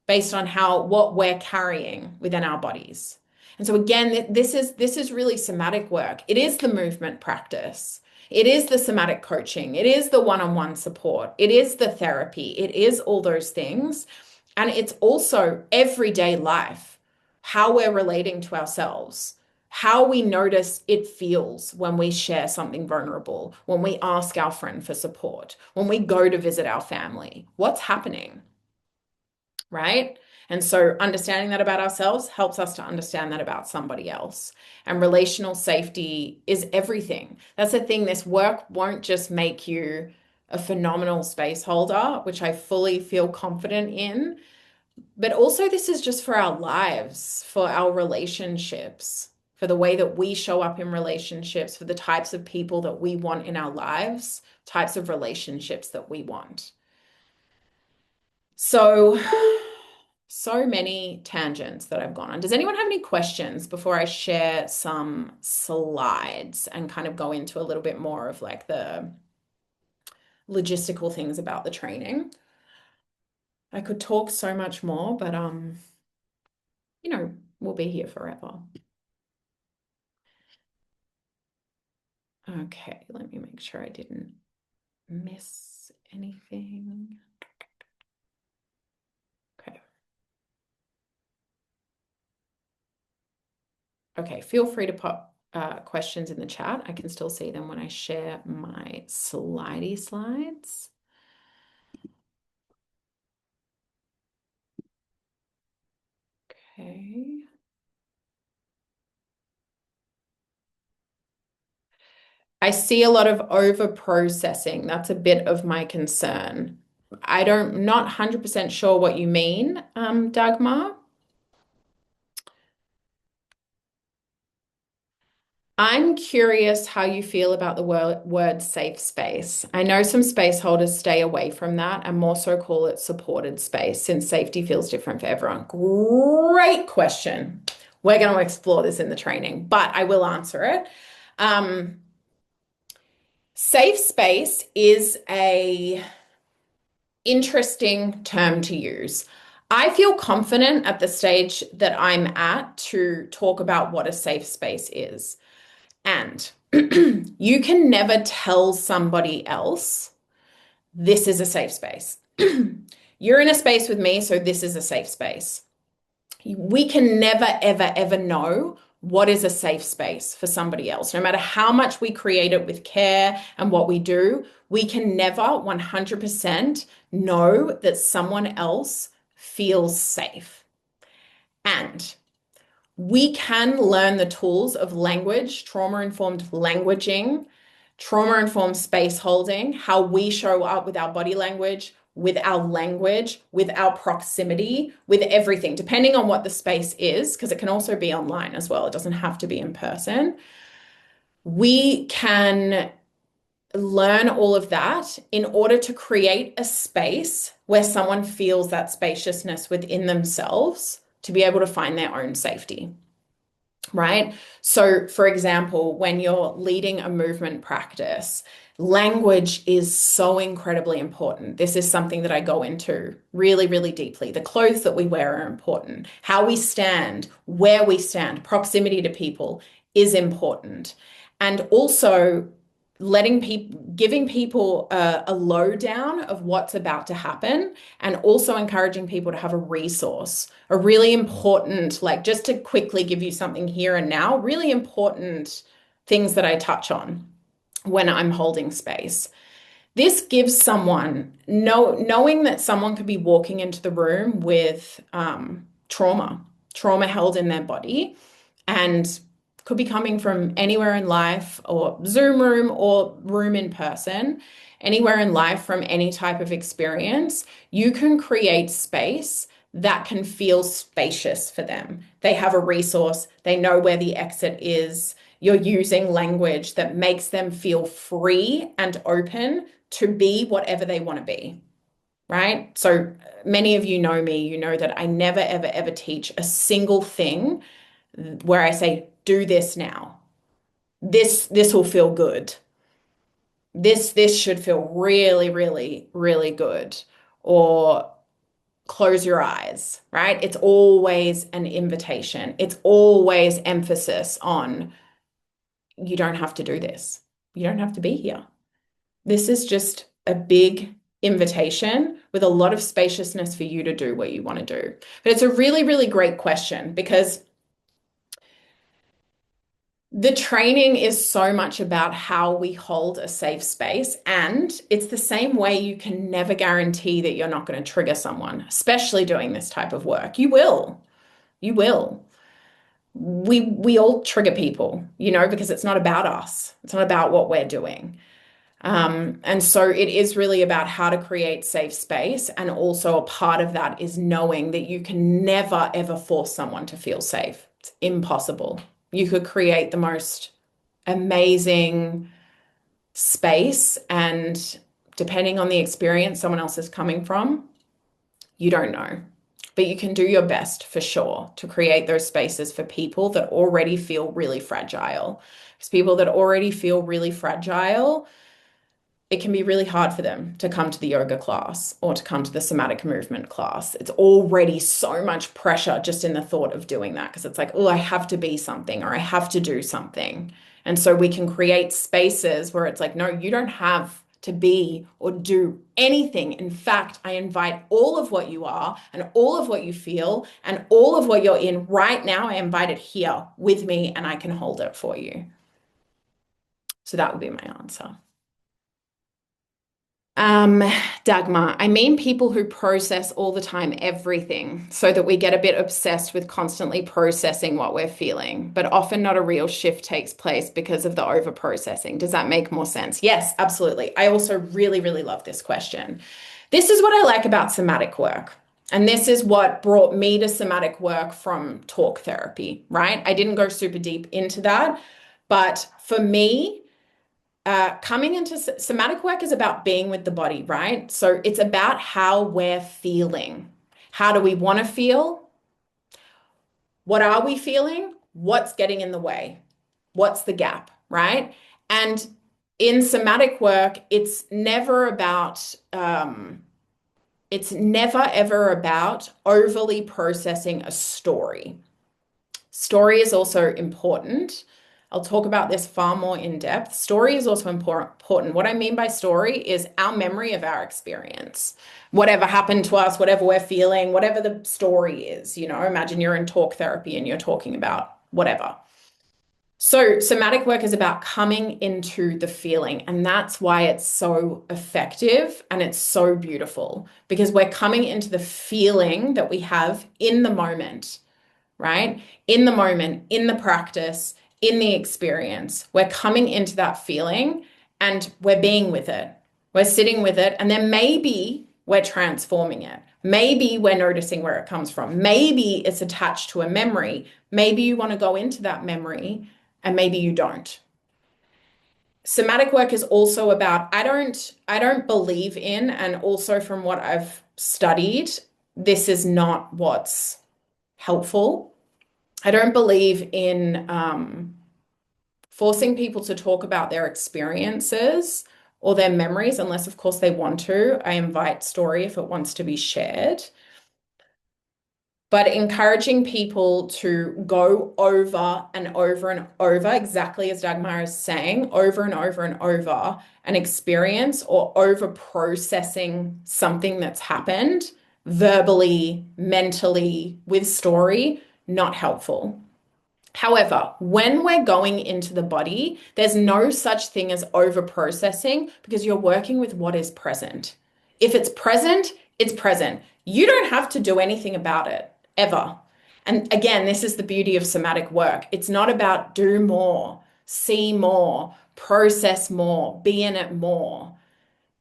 based on what we're carrying within our bodies. And so again, this is really somatic work. It is the movement practice. It is the somatic coaching. It is the one-on-one support. It is the therapy. It is all those things. And it's also everyday life, how we're relating to ourselves, how we notice it feels when we share something vulnerable, when we ask our friend for support, when we go to visit our family. What's happening? Right? And so understanding that about ourselves helps us to understand that about somebody else. And relational safety is everything. That's the thing. This work won't just make you a phenomenal space holder, which I fully feel confident in, but also this is just for our lives, for our relationships, for the way that we show up in relationships, for the types of people that we want in our lives, types of relationships that we want. So many tangents that I've gone on. Does anyone have any questions before I share some slides and kind of go into a little bit more of like the logistical things about the training? I could talk so much more, but we'll be here forever. Okay, let me make sure I didn't miss anything. Okay. Okay, feel free to pop questions in the chat. I can still see them when I share my slidey slides. Okay. I see a lot of over processing. That's a bit of my concern. Not 100% sure what you mean, Dagmar. I'm curious how you feel about the word safe space. I know some space holders stay away from that and more so call it supported space since safety feels different for everyone. Great question. We're going to explore this in the training, but I will answer it. Safe space is a interesting term to use. I feel confident at the stage that I'm at to talk about what a safe space is. And you can never tell somebody else, this is a safe space. You're in a space with me, so this is a safe space. We can never, ever, ever know what is a safe space for somebody else. No matter how much we create it with care and what we do, we can never 100% know that someone else feels safe. And we can learn the tools of language, trauma-informed languaging, trauma-informed space holding, how we show up with our body language, with our proximity, with everything, depending on what the space is, because it can also be online as well. It doesn't have to be in person. We can learn all of that in order to create a space where someone feels that spaciousness within themselves to be able to find their own safety. Right? So, for example, when you're leading a movement practice, Language is so incredibly important. This is something that I go into really, really deeply. The clothes that we wear are important. How we stand, where we stand, proximity to people is important. And also letting people, giving people a lowdown of what's about to happen, and also encouraging people to have a resource, a really important, like just to quickly give you something here and now, really important things that I touch on when I'm holding space. This gives someone, knowing that someone could be walking into the room with trauma held in their body, and could be coming from anywhere in life, or Zoom room or room in person, anywhere in life from any type of experience. You can create space that can feel spacious for them. They have a resource, they know where the exit is. You're using language that makes them feel free and open to be whatever they want to be, right? So many of you know me, you know that I never, ever, ever teach a single thing where I say, do this now. This will feel good. This should feel really, really, really good. Or close your eyes, right? It's always an invitation. It's always emphasis on, you don't have to do this. You don't have to be here. This is just a big invitation with a lot of spaciousness for you to do what you want to do. But it's a really, really great question, because the training is so much about how we hold a safe space. And it's the same way you can never guarantee that you're not going to trigger someone, especially doing this type of work. You will. You will. We all trigger people, because it's not about us. It's not about what we're doing. And so it is really about how to create safe space. And also a part of that is knowing that you can never, ever force someone to feel safe. It's impossible. You could create the most amazing space, and depending on the experience someone else is coming from, you don't know. But you can do your best for sure to create those spaces for people that already feel really fragile. Because people that already feel really fragile, it can be really hard for them to come to the yoga class or to come to the somatic movement class. It's already so much pressure just in the thought of doing that, because it's like, oh, I have to be something, or I have to do something. And so we can create spaces where it's like, no, you don't have to be or do anything. In fact, I invite all of what you are and all of what you feel and all of what you're in right now. I invite it here with me, and I can hold it for you. So that would be my answer. Um, Dagmar, I mean people who process all the time everything, so that we get a bit obsessed with constantly processing what we're feeling, but often not a real shift takes place because of the over processing. Does that make more sense? Yes, absolutely. I also really, really love this question. This is what I like about somatic work. And this is what brought me to somatic work from talk therapy, right? I didn't go super deep into that, but for me, coming into somatic work is about being with the body, right? So it's about how we're feeling. How do we want to feel? What are we feeling? What's getting in the way? What's the gap, right? And in somatic work, it's never ever about overly processing a story. Story is also important. I'll talk about this far more in depth. Story is also important. What I mean by story is our memory of our experience. Whatever happened to us, whatever we're feeling, whatever the story is, imagine you're in talk therapy and you're talking about whatever. So somatic work is about coming into the feeling, and that's why it's so effective and it's so beautiful, because we're coming into the feeling that we have in the moment, right? In the moment, in the practice, in the experience. We're coming into that feeling and we're being with it. We're sitting with it, and then maybe we're transforming it. Maybe we're noticing where it comes from. Maybe it's attached to a memory. Maybe you want to go into that memory, and maybe you don't. Somatic work is also about, I don't believe in, and also from what I've studied, this is not what's helpful. I don't believe in forcing people to talk about their experiences or their memories, unless, of course, they want to. I invite story if it wants to be shared. But encouraging people to go over and over and over, exactly as Dagmar is saying, over and over and over an experience or over processing something that's happened verbally, mentally, with story, not helpful. However, when we're going into the body, there's no such thing as over processing because you're working with what is present. If it's present, it's present. You don't have to do anything about it ever. And again, this is the beauty of somatic work. It's not about do more, see more, process more, be in it more.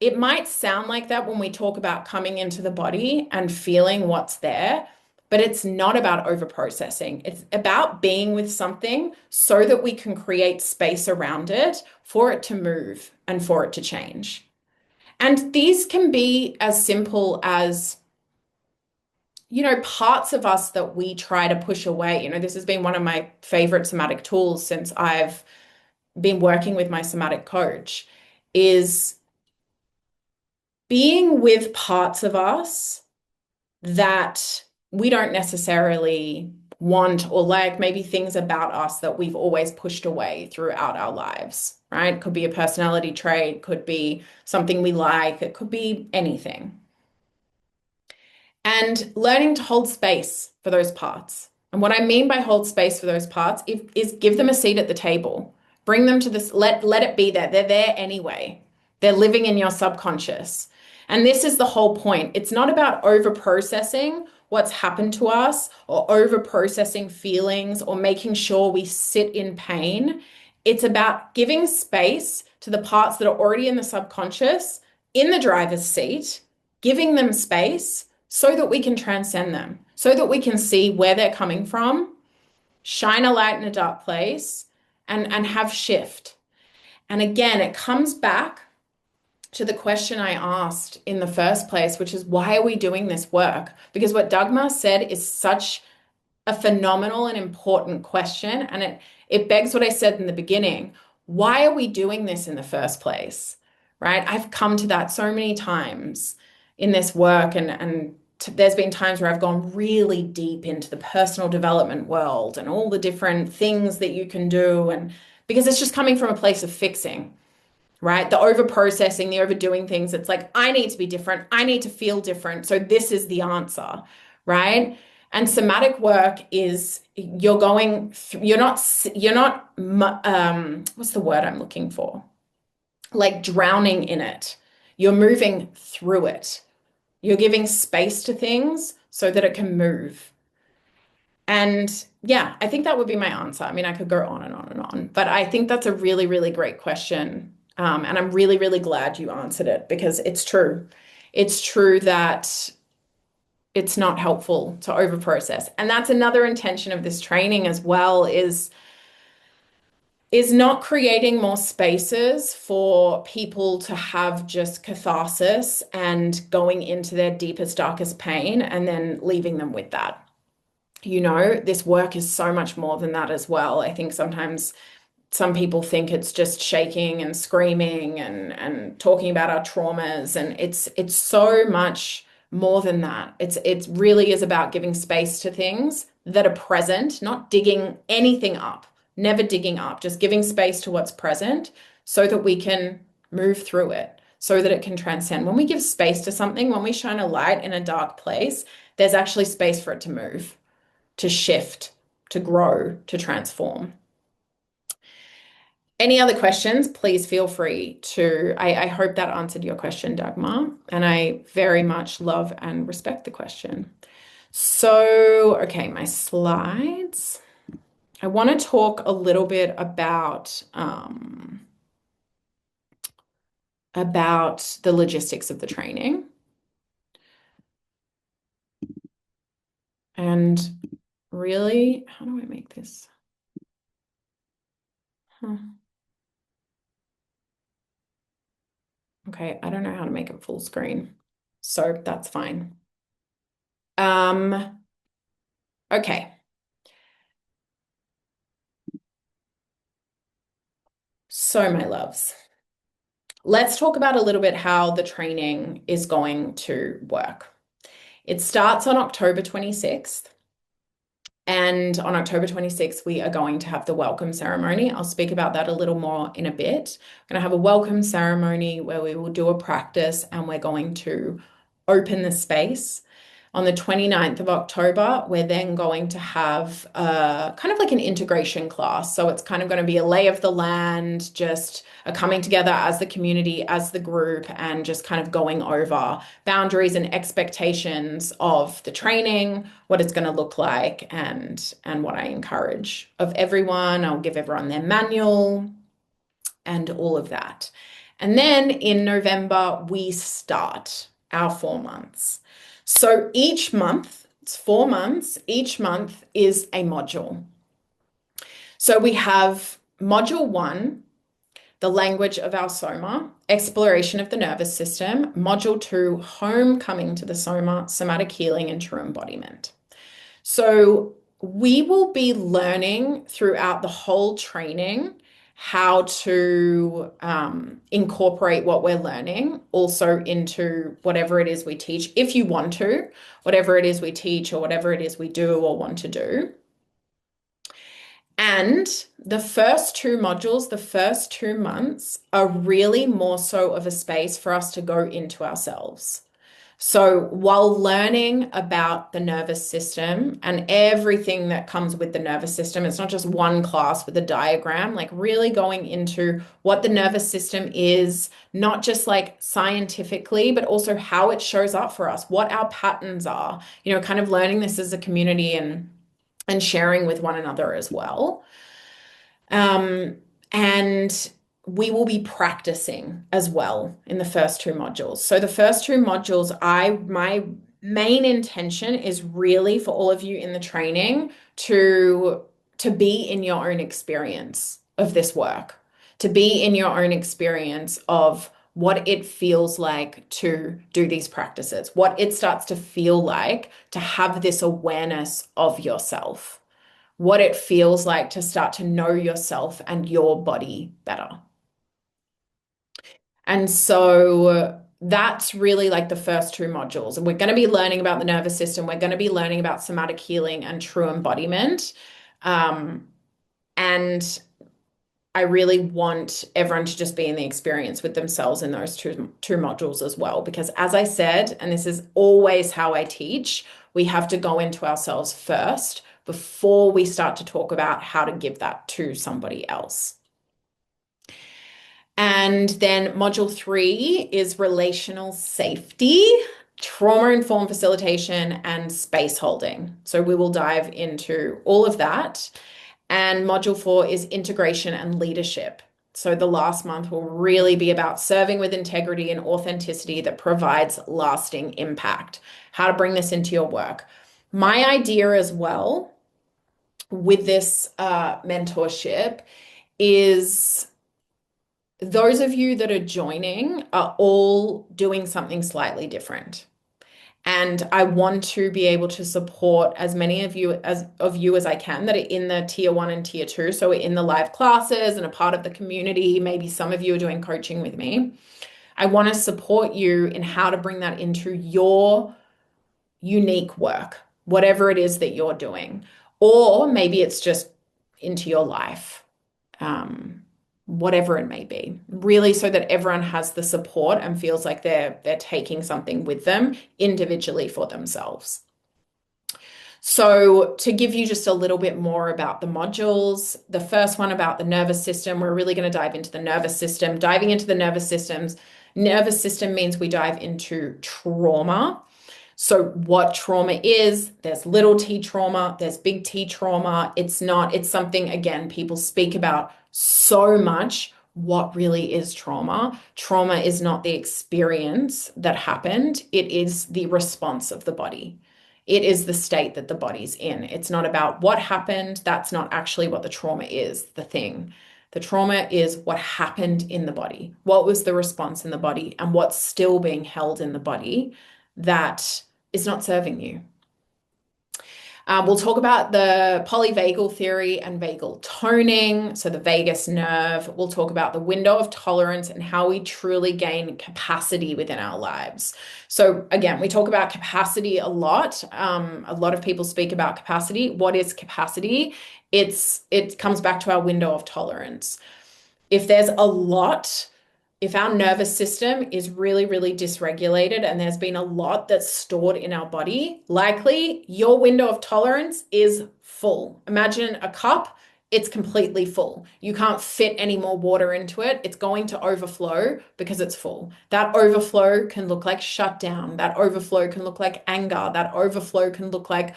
It might sound like that when we talk about coming into the body and feeling what's there, but it's not about over processing. It's about being with something so that we can create space around it for it to move and for it to change. And these can be as simple as, parts of us that we try to push away. This has been one of my favorite somatic tools since I've been working with my somatic coach is being with parts of us that we don't necessarily want or like, maybe things about us that we've always pushed away throughout our lives, right? It could be a personality trait, could be something we like, it could be anything. And learning to hold space for those parts. And what I mean by hold space for those parts is give them a seat at the table. Bring them to this, let it be there. They're there anyway. They're living in your subconscious. And this is the whole point. It's not about over processing what's happened to us or over processing feelings or making sure we sit in pain. It's about giving space to the parts that are already in the subconscious, in the driver's seat, giving them space so that we can transcend them, so that we can see where they're coming from, shine a light in a dark place, and have shift. And again, it comes back to the question I asked in the first place, which is why are we doing this work? Because what Dagmar said is such a phenomenal and important question. And it begs what I said in the beginning. Why are we doing this in the first place? Right? I've come to that so many times in this work, and there's been times where I've gone really deep into the personal development world and all the different things that you can do. And because it's just coming from a place of fixing, right? The over processing, the overdoing things. It's like, I need to be different. I need to feel different. So this is the answer, right? And somatic work is you're going, you're not, what's the word I'm looking for? Like drowning in it. You're moving through it. You're giving space to things so that it can move. And yeah, I think that would be my answer. I mean, I could go on and on and on, but I think that's a really, really great question. And I'm really, really glad you answered it because it's true. It's true that it's not helpful to overprocess. And that's another intention of this training as well is not creating more spaces for people to have just catharsis and going into their deepest, darkest pain and then leaving them with that. This work is so much more than that as well. I think sometimes some people think it's just shaking and screaming and talking about our traumas, and it's so much more than that. It really is about giving space to things that are present, not digging anything up, never digging up, just giving space to what's present so that we can move through it, so that it can transcend. When we give space to something, when we shine a light in a dark place, there's actually space for it to move, to shift, to grow, to transform. Any other questions, please feel free to. I hope that answered your question, Dagmar, and I very much love and respect the question. So, okay, my slides. I want to talk a little bit about the logistics of the training. And really, how do I make this? Okay, I don't know how to make it full screen, so that's fine. Okay. So, my loves, Let's talk about a little bit how the training is going to work. It starts on October 26th. And on October 26th, we are going to have the welcome ceremony. I'll speak about that a little more in a bit. We're going to have a welcome ceremony where we will do a practice and we're going to open the space. On the 29th of October, we're then going to have kind of like an integration class. So it's kind of going to be a lay of the land, just a coming together as the community, as the group, and just kind of going over boundaries and expectations of the training, what it's going to look like, and what I encourage of everyone. I'll give everyone their manual and all of that. And then in November, we start our 4 months. So each month, it's 4 months, each month is a module. So we have module 1, the language of our soma, exploration of the nervous system. Module 2, homecoming to the soma, somatic healing and true embodiment. So we will be learning throughout the whole training how to incorporate what we're learning also into whatever it is we teach, if you want to, whatever it is we teach or whatever it is we do or want to do. And the first 2 modules, the first 2 months are really more so of a space for us to go into ourselves. So while learning about the nervous system and everything that comes with the nervous system, it's not just one class with a diagram, like really going into what the nervous system is, not just like scientifically, but also how it shows up for us, what our patterns are, kind of learning this as a community and sharing with one another as well. And we will be practicing as well in the first 2 modules. So the first 2 modules, my main intention is really for all of you in the training to be in your own experience of this work, to be in your own experience of what it feels like to do these practices, what it starts to feel like to have this awareness of yourself, what it feels like to start to know yourself and your body better. And so that's really like the first 2 modules. And we're going to be learning about the nervous system. We're going to be learning about somatic healing and true embodiment. And I really want everyone to just be in the experience with themselves in those two modules as well. Because as I said, and this is always how I teach, we have to go into ourselves first before we start to talk about how to give that to somebody else. And then module 3 is relational safety, trauma-informed facilitation, and space holding. So we will dive into all of that. And module 4 is integration and leadership. So the last month will really be about serving with integrity and authenticity that provides lasting impact, how to bring this into your work. My idea as well with this mentorship is those of you that are joining are all doing something slightly different. And I want to be able to support as many of you as I can that are in the tier 1 and tier 2. So we're in the live classes and a part of the community. Maybe some of you are doing coaching with me. I want to support you in how to bring that into your unique work, whatever it is that you're doing. Or maybe it's just into your life. Whatever it may be, really, so that everyone has the support and feels like they're taking something with them individually for themselves. So to give you just a little bit more about the modules, the first one about the nervous system, we're really going to dive into the nervous system. Diving into the nervous system means we dive into trauma. So what trauma is, there's little t trauma, there's big T trauma. It's something, again, people speak about so much. What really is trauma? Trauma is not the experience that happened. It is the response of the body. It is the state that the body's in. It's not about what happened. That's not actually what the trauma is, the thing. The trauma is what happened in the body. What was the response in the body and what's still being held in the body that is not serving you. We'll talk about the polyvagal theory and vagal toning, so the vagus nerve. We'll talk about the window of tolerance and how we truly gain capacity within our lives. So again, we talk about capacity a lot. A lot of people speak about capacity. What is capacity? It comes back to our window of tolerance. If there's a lot, if our nervous system is really, really dysregulated and there's been a lot that's stored in our body, likely your window of tolerance is full. Imagine a cup, it's completely full. You can't fit any more water into it. It's going to overflow because it's full. That overflow can look like shutdown. That overflow can look like anger. That overflow can look like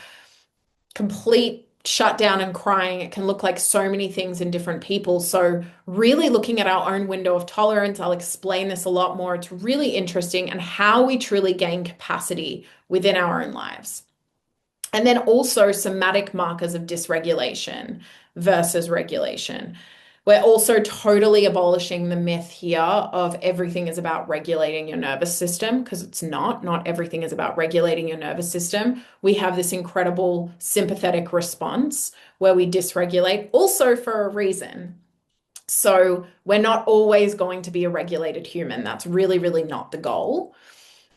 complete shutdown and crying. It can look like so many things in different people. So, really looking at our own window of tolerance, I'll explain this a lot more. It's really interesting and how we truly gain capacity within our own lives. And then also somatic markers of dysregulation versus regulation. We're also totally abolishing the myth here of everything is about regulating your nervous system, because it's not. Not everything is about regulating your nervous system. We have this incredible sympathetic response where we dysregulate, also for a reason. So we're not always going to be a regulated human. That's really, really not the goal.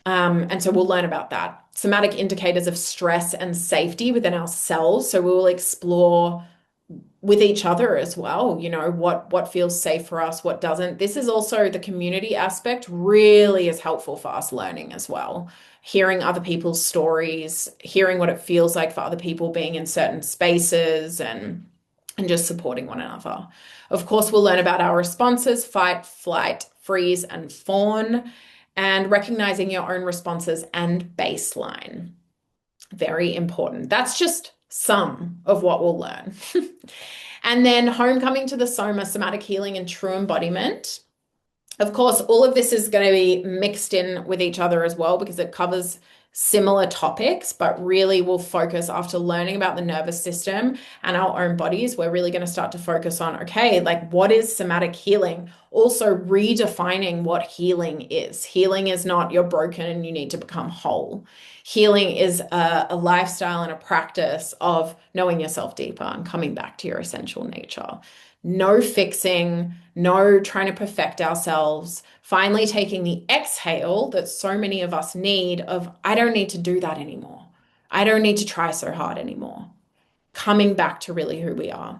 And so we'll learn about that. Somatic indicators of stress and safety within ourselves. So we will explore with each other as well, what feels safe for us, what doesn't. This is also the community aspect really is helpful for us learning as well. Hearing other people's stories, hearing what it feels like for other people being in certain spaces and just supporting one another. Of course, we'll learn about our responses: fight, flight, freeze, and fawn, and recognizing your own responses and baseline. Very important. That's just some of what we'll learn. And then homecoming to the Soma, somatic healing and true embodiment. Of course, all of this is going to be mixed in with each other as well because it covers similar topics, but really we'll focus after learning about the nervous system and our own bodies. We're really going to start to focus on, okay, like what is somatic healing? Also redefining what healing is. Healing is not you're broken and you need to become whole. Healing is a lifestyle and a practice of knowing yourself deeper and coming back to your essential nature. No fixing, no trying to perfect ourselves. Finally, taking the exhale that so many of us need of, I don't need to do that anymore. I don't need to try so hard anymore. Coming back to really who we are.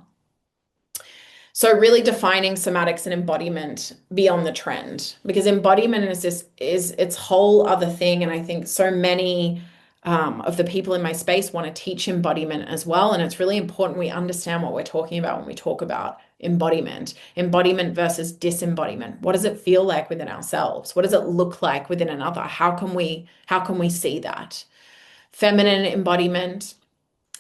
So really defining somatics and embodiment beyond the trend, because embodiment is its whole other thing. And I think so many of the people in my space want to teach embodiment as well. And it's really important we understand what we're talking about when we talk about embodiment versus disembodiment. What does it feel like within ourselves? What does it look like within another? How can we see that? Feminine embodiment,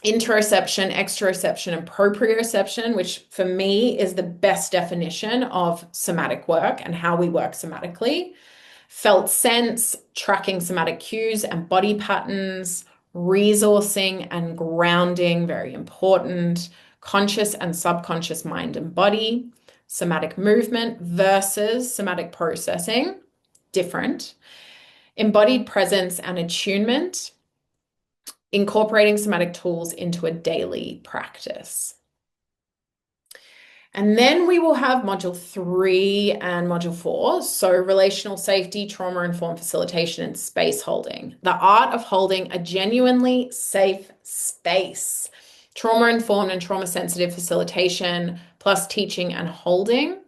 interoception, exteroception, and proprioception, which for me is the best definition of somatic work and how we work somatically. Felt sense, tracking somatic cues and body patterns, resourcing and grounding, very important. Conscious and subconscious mind and body. Somatic movement versus somatic processing, different. Embodied presence and attunement, incorporating somatic tools into a daily practice. And then we will have module 3 and module 4. So relational safety, trauma-informed facilitation, and space holding. The art of holding a genuinely safe space. Trauma-informed and trauma-sensitive facilitation, plus teaching and holding.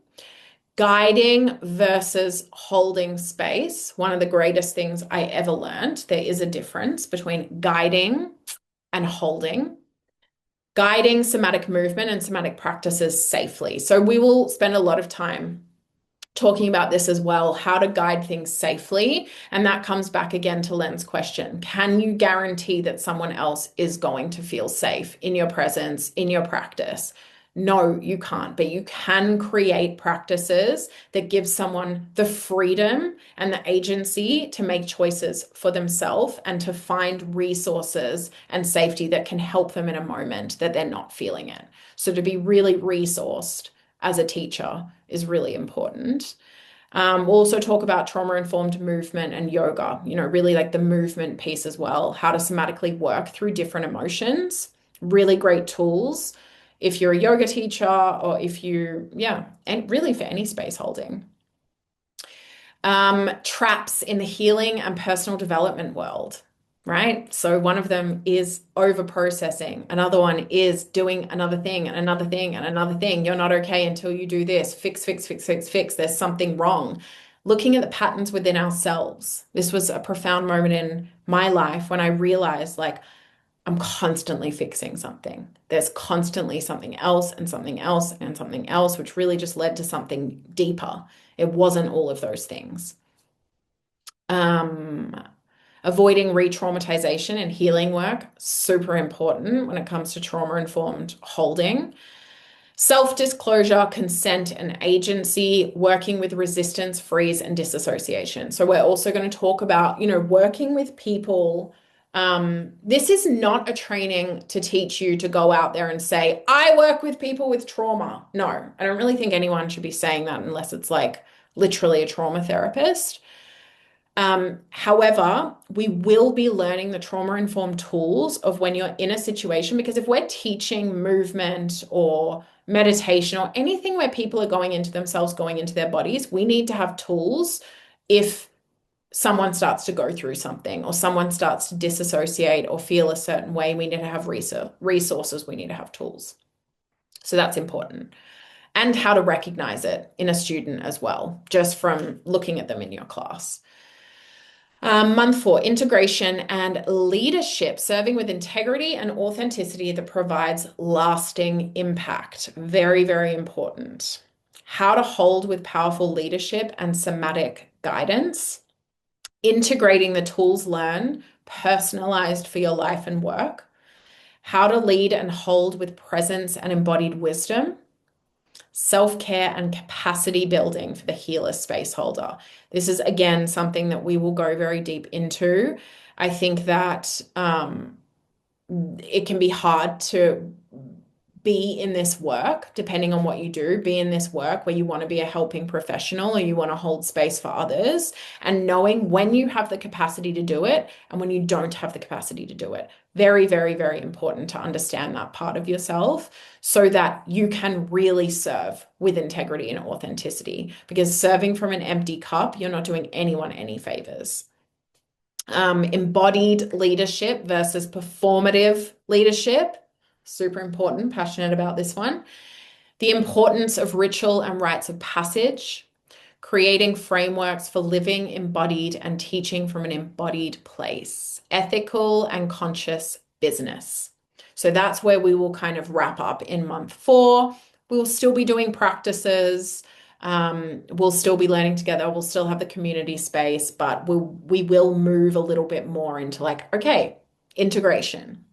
Guiding versus holding space. One of the greatest things I ever learned. There is a difference between guiding and holding. Guiding somatic movement and somatic practices safely. So we will spend a lot of time talking about this as well, how to guide things safely. And that comes back again to Len's question. Can you guarantee that someone else is going to feel safe in your presence, in your practice? No, you can't, but you can create practices that give someone the freedom and the agency to make choices for themselves and to find resources and safety that can help them in a moment that they're not feeling it. So to be really resourced as a teacher is really important. We'll also talk about trauma-informed movement and yoga, really like the movement piece as well, how to somatically work through different emotions. Really great tools if you're a yoga teacher or if you, yeah, and really for any space holding. Traps in the healing and personal development world, right? So one of them is over processing. Another one is doing another thing and another thing and another thing. You're not okay until you do this. Fix, fix, fix, fix, fix. There's something wrong. Looking at the patterns within ourselves. This was a profound moment in my life when I realized, like, I'm constantly fixing something. There's constantly something else and something else and something else, which really just led to something deeper. It wasn't all of those things. Um, Avoiding re-traumatization and healing work, super important when it comes to trauma-informed holding. Self-disclosure, consent, and agency, working with resistance, freeze, and disassociation. So we're also going to talk about, working with people. This is not a training to teach you to go out there and say, I work with people with trauma. No, I don't really think anyone should be saying that unless it's like literally a trauma therapist. However, we will be learning the trauma-informed tools of when you're in a situation, because if we're teaching movement or meditation or anything where people are going into themselves, going into their bodies, we need to have tools if someone starts to go through something or someone starts to disassociate or feel a certain way. We need to have resources, we need to have tools. So that's important. And how to recognize it in a student as well, just from looking at them in your class. Month 4, integration and leadership, serving with integrity and authenticity that provides lasting impact. Very, very important. How to hold with powerful leadership and somatic guidance. Integrating the tools learned, personalized for your life and work. How to lead and hold with presence and embodied wisdom. Self-care and capacity building for the healer space holder. This is again something that we will go very deep into. I think that it can be hard to be in this work, depending on what you do, be in this work where you want to be a helping professional or you want to hold space for others, and knowing when you have the capacity to do it and when you don't have the capacity to do it. Very, very, very important to understand that part of yourself so that you can really serve with integrity and authenticity, because serving from an empty cup, you're not doing anyone any favors. Embodied leadership versus performative leadership. Super important, passionate about this one. The importance of ritual and rites of passage, creating frameworks for living embodied and teaching from an embodied place, ethical and conscious business. So that's where we will kind of wrap up in month 4. We will still be doing practices. We'll still be learning together. We'll still have the community space, but we will move a little bit more into like, okay, integration.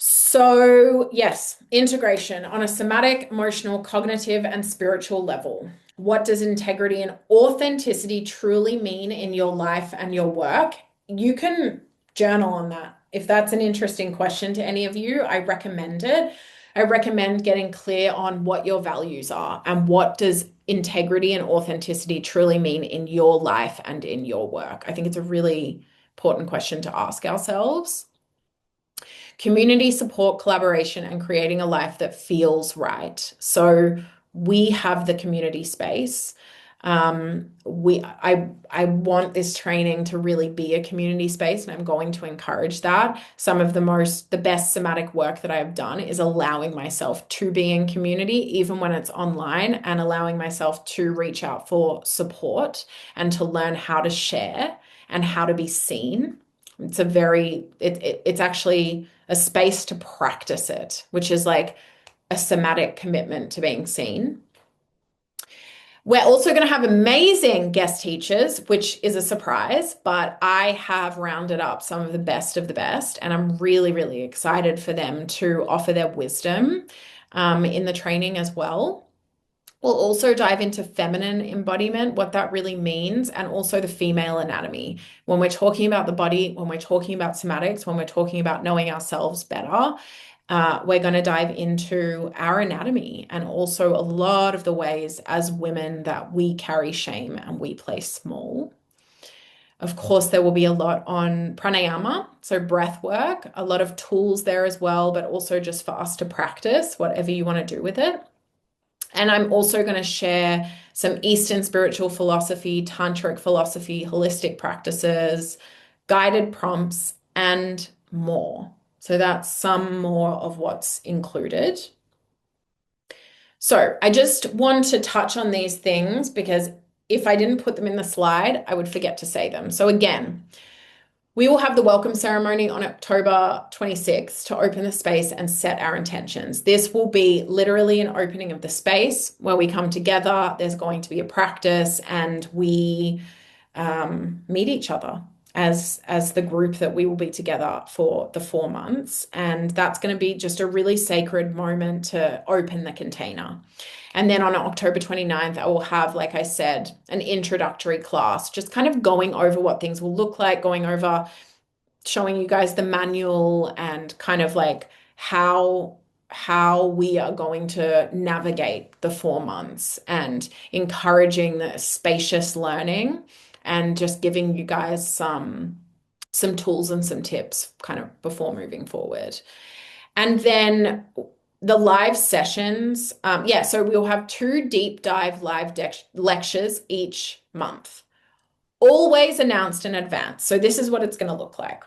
So, yes, integration on a somatic, emotional, cognitive, and spiritual level. What does integrity and authenticity truly mean in your life and your work? You can journal on that. If that's an interesting question to any of you, I recommend it. I recommend getting clear on what your values are and what does integrity and authenticity truly mean in your life and in your work. I think it's a really important question to ask ourselves. Community support, collaboration, and creating a life that feels right. So we have the community space. I want this training to really be a community space, and I'm going to encourage that. Some of the best somatic work that I have done is allowing myself to be in community, even when it's online, and allowing myself to reach out for support and to learn how to share and how to be seen. It's actually a space to practice it, which is like a somatic commitment to being seen. We're also going to have amazing guest teachers, which is a surprise, but I have rounded up some of the best, and I'm really, really excited for them to offer their wisdom in the training as well. We'll also dive into feminine embodiment, what that really means, and also the female anatomy. When we're talking about the body, when we're talking about somatics, when we're talking about knowing ourselves better, we're going to dive into our anatomy and also a lot of the ways as women that we carry shame and we play small. Of course, there will be a lot on pranayama, so breath work, a lot of tools there as well, but also just for us to practice whatever you want to do with it. And I'm also going to share some Eastern spiritual philosophy, tantric philosophy, holistic practices, guided prompts, and more. So that's some more of what's included. So I just want to touch on these things because if I didn't put them in the slide, I would forget to say them. So again, we will have the welcome ceremony on October 26th to open the space and set our intentions. This will be literally an opening of the space where we come together. There's going to be a practice and we meet each other as the group that we will be together for the 4 months. And that's going to be just a really sacred moment to open the container. And then on October 29th, I will have, like I said, an introductory class, just kind of going over what things will look like, going over showing you guys the manual and kind of like how we are going to navigate the 4 months and encouraging the spacious learning and just giving you guys some tools and some tips kind of before moving forward. And then the live sessions, so we'll have 2 deep dive live lectures each month, always announced in advance. So this is what it's going to look like.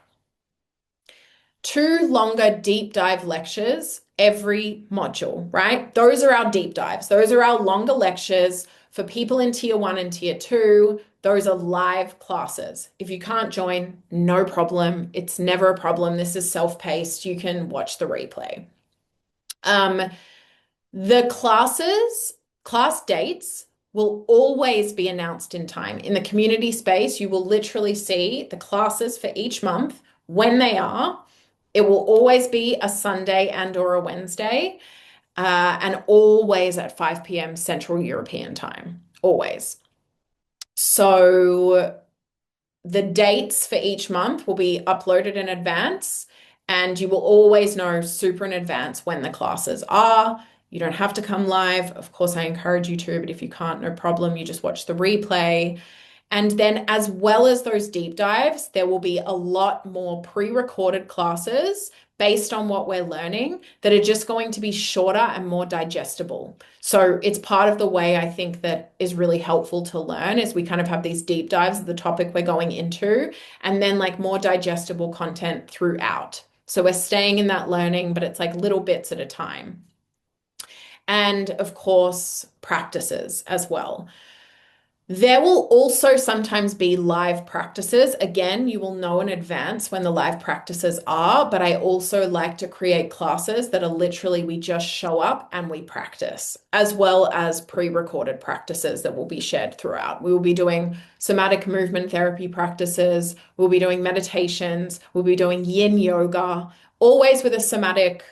2 longer deep dive lectures every module, right? Those are our deep dives. Those are our longer lectures for people in tier 1 and tier 2. Those are live classes. If you can't join, no problem. It's never a problem. This is self-paced. You can watch the replay. The class dates will always be announced in time. In the community space, you will literally see the classes for each month, when they are. It will always be a Sunday and or a Wednesday, and always at 5 p.m. Central European time, always. So the dates for each month will be uploaded in advance, and you will always know super in advance when the classes are. You don't have to come live. Of course, I encourage you to, but if you can't, no problem. You just watch the replay. And then as well as those deep dives, there will be a lot more pre-recorded classes based on what we're learning that are just going to be shorter and more digestible. So it's part of the way I think that is really helpful to learn is we kind of have these deep dives of the topic we're going into and then like more digestible content throughout. So we're staying in that learning, but it's like little bits at a time. And of course, practices as well. There will also sometimes be live practices. Again, you will know in advance when the live practices are, but I also like to create classes that are literally we just show up and we practice, as well as pre-recorded practices that will be shared throughout. We will be doing somatic movement therapy practices, we'll be doing meditations, we'll be doing yin yoga, always with a somatic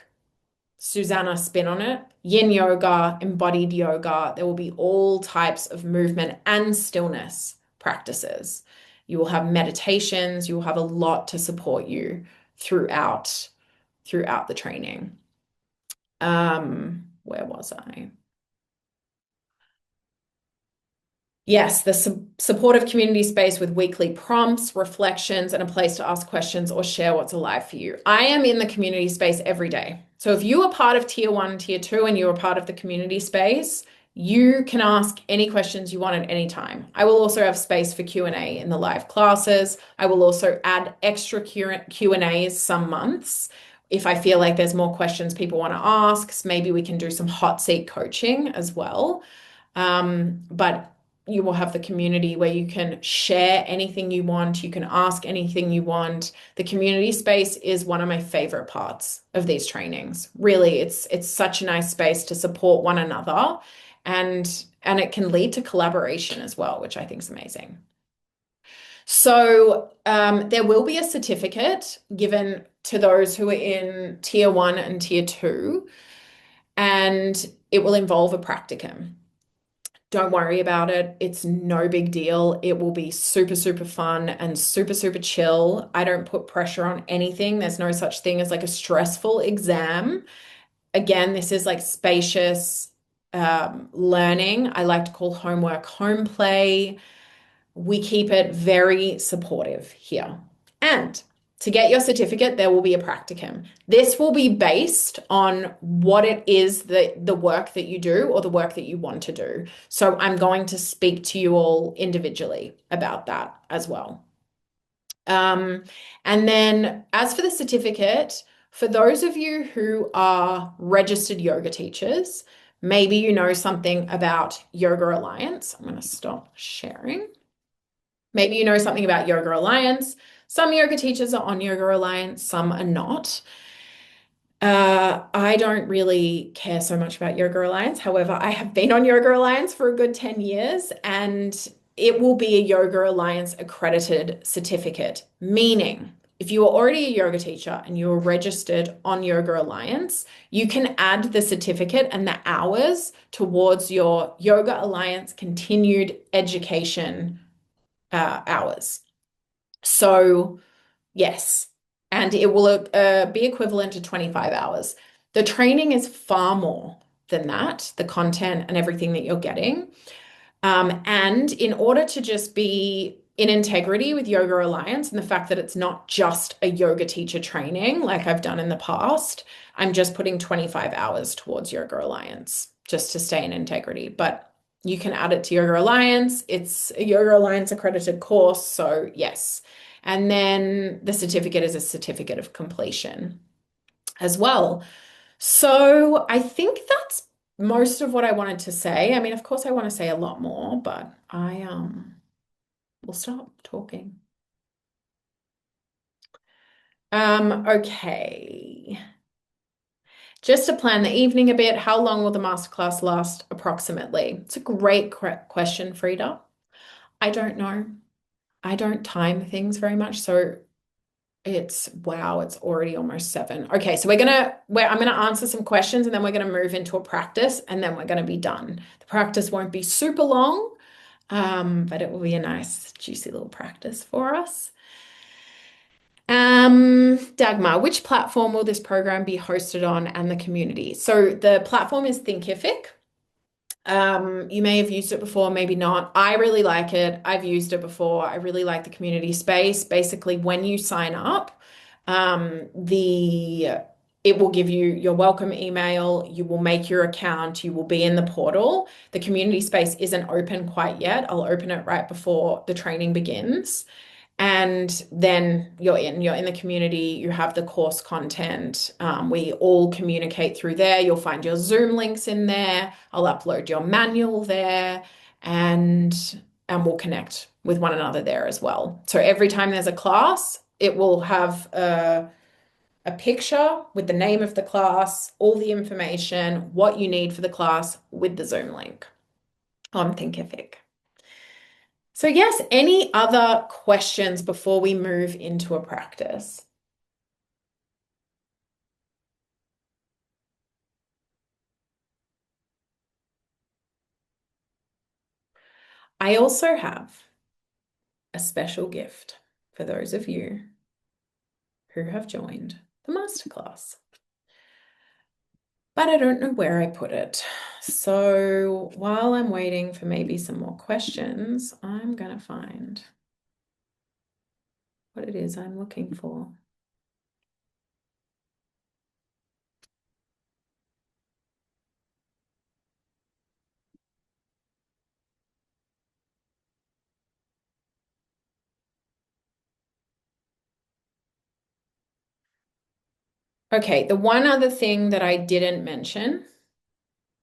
Susanna spin on it. Yin yoga, embodied yoga. There will be all types of movement and stillness practices. You will have meditations. You will have a lot to support you throughout the training. Where was I? Yes, the supportive community space with weekly prompts, reflections, and a place to ask questions or share what's alive for you. I am in the community space every day. So if you are part of tier 1, tier 2, and you're a part of the community space, you can ask any questions you want at any time. I will also have space for Q&A in the live classes. I will also add extra Q&As some months. If I feel like there's more questions people want to ask, maybe we can do some hot seat coaching as well. But you will have the community where you can share anything you want. You can ask anything you want. The community space is one of my favorite parts of these trainings. Really, it's such a nice space to support one another and it can lead to collaboration as well, which I think is amazing. So there will be a certificate given to those who are in tier 1 and tier 2, and it will involve a practicum. Don't worry about it. It's no big deal. It will be super, super fun and super, super chill. I don't put pressure on anything. There's no such thing as like a stressful exam. Again, this is like spacious learning. I like to call homework home play. We keep it very supportive here. And to get your certificate, there will be a practicum. This will be based on what it is that the work that you do or the work that you want to do. So I'm going to speak to you all individually about that as well. Um, and then as for the certificate, for those of you who are registered yoga teachers, maybe you know something about Yoga Alliance. I'm going to stop sharing. Maybe you know something about Yoga Alliance. Some yoga teachers are on Yoga Alliance, some are not. I don't really care so much about Yoga Alliance. However, I have been on Yoga Alliance for a good 10 years, and it will be a Yoga Alliance accredited certificate, meaning if you are already a yoga teacher and you're registered on Yoga Alliance, you can add the certificate and the hours towards your Yoga Alliance continued education hours. So, yes, and it will be equivalent to 25 hours. The training is far more than that, the content and everything that you're getting. And in order to just be in integrity with Yoga Alliance and the fact that it's not just a yoga teacher training like I've done in the past, I'm just putting 25 hours towards Yoga Alliance just to stay in integrity. But you can add it to Yoga Alliance. It's a Yoga Alliance accredited course. So, yes. And then the certificate is a certificate of completion as well. So I think that's most of what I wanted to say. I mean, of course, I want to say a lot more, but I will stop talking. Okay. Just to plan the evening a bit, how long will the masterclass last approximately? It's a great question, Frida. I don't know. I don't time things very much, so it's wow, it's already almost 7. Okay, so I'm gonna answer some questions and then we're gonna move into a practice and then we're gonna be done. The practice won't be super long, but it will be a nice, juicy little practice for us. Dagmar, which platform will this program be hosted on and the community? So the platform is Thinkific. You may have used it before, maybe not. I really like it. I've used it before. I really like the community space. Basically, when you sign up, the it will give you your welcome email. You will make your account. You will be in the portal. The community space isn't open quite yet. I'll open it right before the training begins. And then you're in the community, you have the course content. We all communicate through there. You'll find your Zoom links in there. I'll upload your manual there and we'll connect with one another there as well. So every time there's a class, it will have a picture with the name of the class, all the information, what you need for the class with the Zoom link on Thinkific. So yes, any other questions before we move into a practice? I also have a special gift for those of you who have joined the masterclass. But I don't know where I put it. So while I'm waiting for maybe some more questions, I'm going to find what it is I'm looking for. Okay, the one other thing that I didn't mention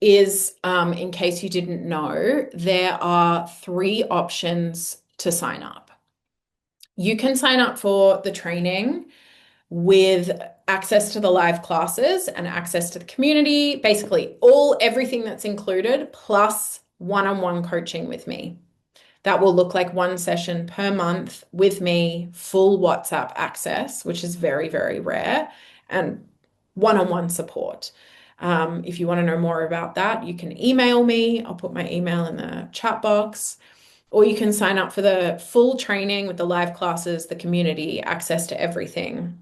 is, in case you didn't know, there are 3 options to sign up. You can sign up for the training with access to the live classes and access to the community, basically everything that's included, plus one-on-one coaching with me. That will look like 1 session per month with me, full WhatsApp access, which is very, very rare, and one-on-one support. If you want to know more about that, you can email me. I'll put my email in the chat box. Or you can sign up for the full training with the live classes, the community, access to everything,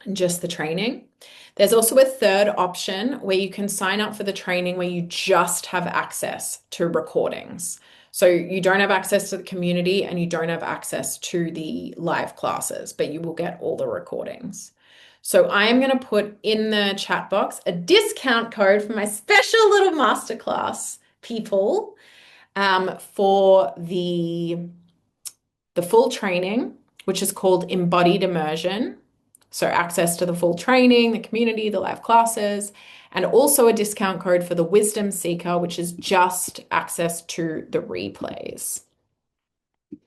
and just the training. There's also a third option where you can sign up for the training where you just have access to recordings. So you don't have access to the community and you don't have access to the live classes, but you will get all the recordings. So I am going to put in the chat box a discount code for my special little masterclass people for the full training, which is called embodied immersion. So access to the full training, the community, the live classes, and also a discount code for the Wisdom Seeker, which is just access to the replays. Let's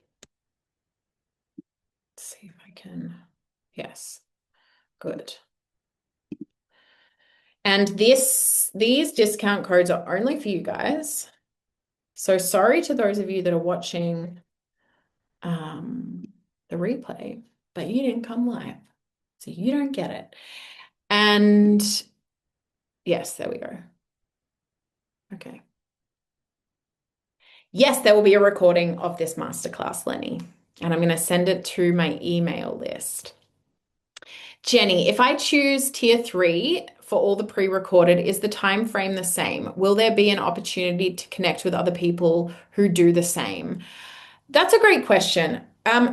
see if I can. Yes, good. And these discount codes are only for you guys. So sorry to those of you that are watching the replay, but you didn't come live, so you don't get it. And yes, there we go. Okay. Yes, there will be a recording of this masterclass, Lenny, and I'm going to send it to my email list. Jenny, if I choose tier 3 for all the pre-recorded, is the time frame the same? Will there be an opportunity to connect with other people who do the same? That's a great question.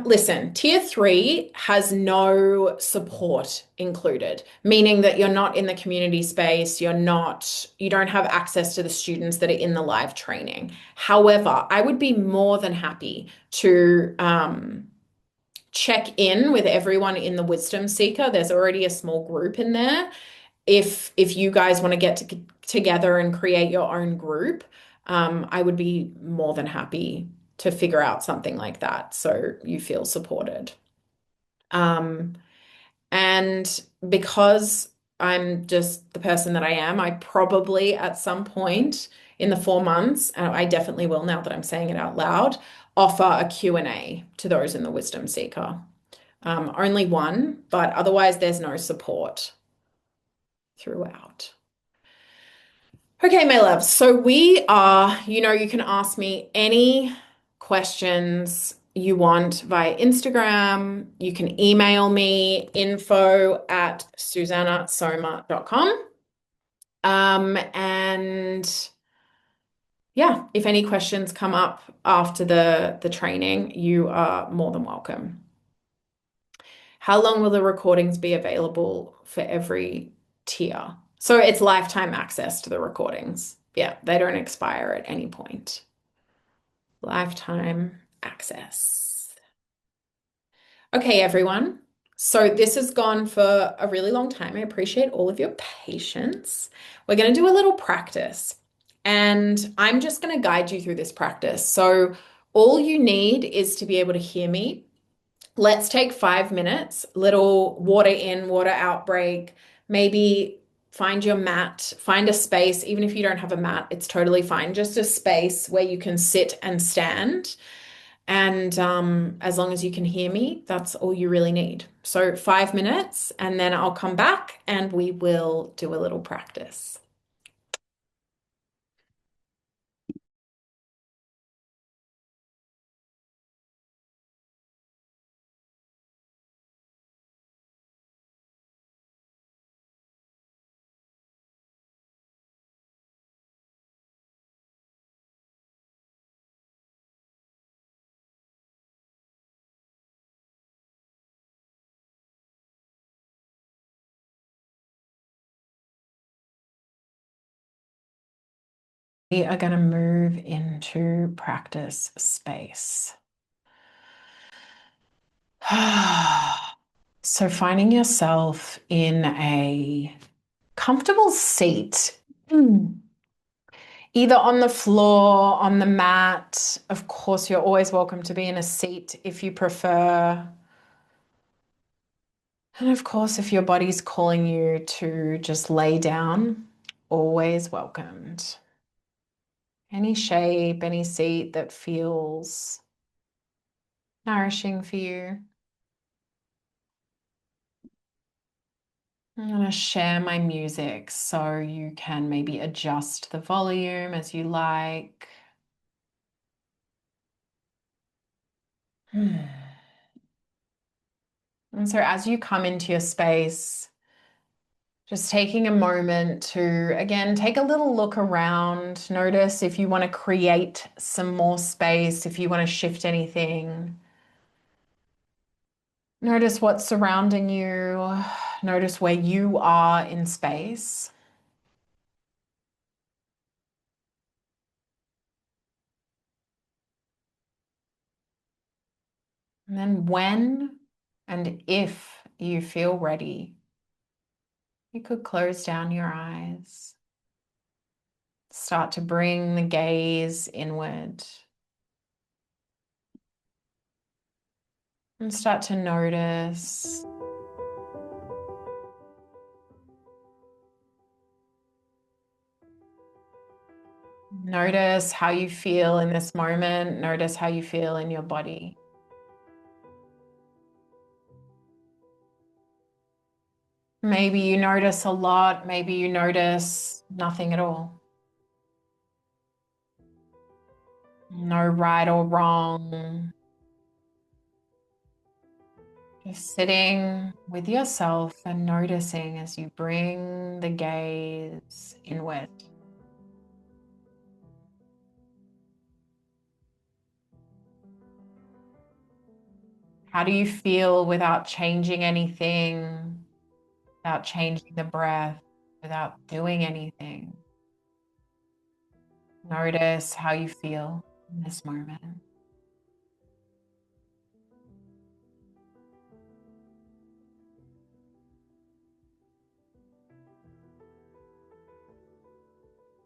Listen, tier 3 has no support included, meaning that you're not in the community space, you don't have access to the students that are in the live training. However, I would be more than happy to check in with everyone in the Wisdom Seeker. There's already a small group in there. If you guys want to get together and create your own group, I would be more than happy to figure out something like that so you feel supported. And because I'm just the person that I am, I probably at some point in the 4 months, and I definitely will now that I'm saying it out loud, offer a Q&A to those in the Wisdom Seeker. Only one, but otherwise there's no support throughout. Okay, my love. So you can ask me any questions you want via Instagram. You can email me info@susannasoma.com. And yeah, if any questions come up after the training, you are more than welcome. How long will the recordings be available for every tier? So it's lifetime access to the recordings. Yeah, they don't expire at any point. Lifetime access. Okay, everyone. So this has gone for a really long time. I appreciate all of your patience. We're going to do a little practice, and I'm just going to guide you through this practice. So all you need is to be able to hear me. Let's take 5 minutes, little water in, water out break. Maybe find your mat, find a space. Even if you don't have a mat, it's totally fine. Just a space where you can sit and stand. And as long as you can hear me, that's all you really need. So 5 minutes, and then I'll come back and we will do a little practice. We are going to move into practice space. So finding yourself in a comfortable seat, either on the floor, on the mat. Of course, you're always welcome to be in a seat if you prefer. And of course, if your body's calling you to just lay down, always welcomed. Any shape, any seat that feels nourishing for you. I'm going to share my music so you can maybe adjust the volume as you like. And so as you come into your space, Just taking a moment to, again, take a little look around. Notice if you want to create some more space, if you want to shift anything. Notice what's surrounding you. Notice where you are in space. And then when and if you feel ready, you could close down your eyes. Start to bring the gaze inward and start to notice. Notice how you feel in this moment. Notice how you feel in your body. Maybe you notice a lot. Maybe you notice nothing at all. No right or wrong. Just sitting with yourself and noticing as you bring the gaze inward. How do you feel without changing anything, without changing the breath, without doing anything? Notice how you feel in this moment.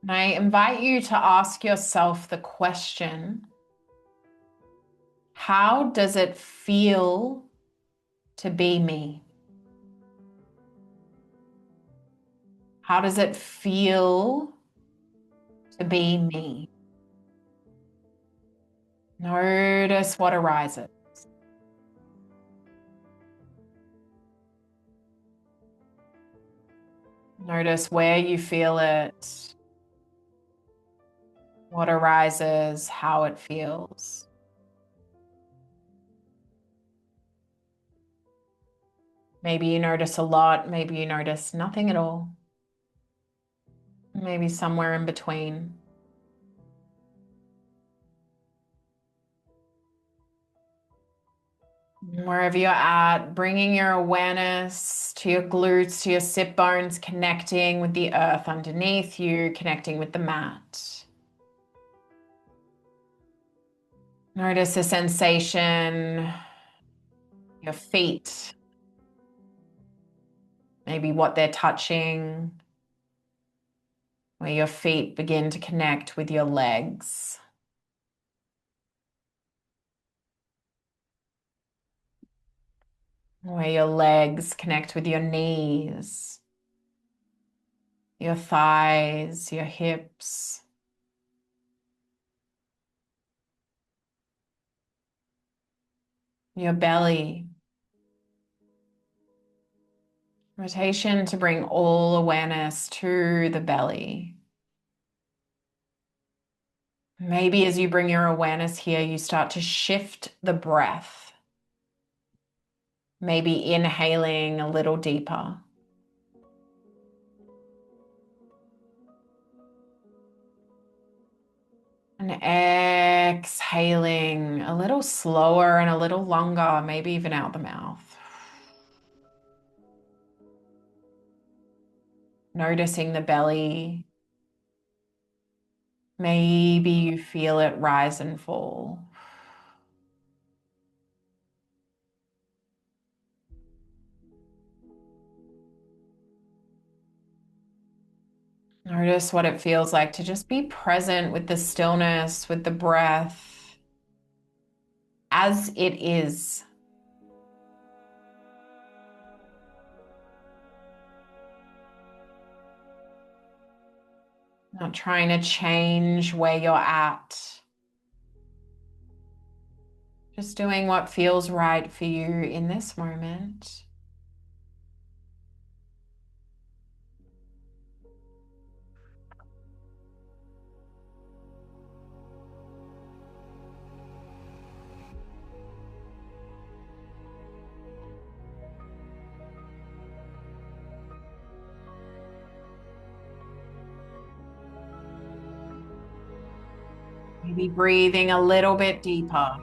And I invite you to ask yourself the question, how does it feel to be me? How does it feel to be me? Notice what arises. Notice where you feel it, what arises, how it feels. Maybe you notice a lot, maybe you notice nothing at all. Maybe somewhere in between. Wherever you're at, bringing your awareness to your glutes, to your sit bones, connecting with the earth underneath you, connecting with the mat. Notice the sensation, your feet, maybe what they're touching, where your feet begin to connect with your legs. Where your legs connect with your knees, your thighs, your hips, your belly. Rotation to bring all awareness to the belly. Maybe as you bring your awareness here, you start to shift the breath. Maybe inhaling a little deeper. And exhaling a little slower and a little longer, maybe even out the mouth. Noticing the belly. Maybe you feel it rise and fall. Notice what it feels like to just be present with the stillness, with the breath, as it is. Not trying to change where you're at. Just doing what feels right for you in this moment. Maybe breathing a little bit deeper.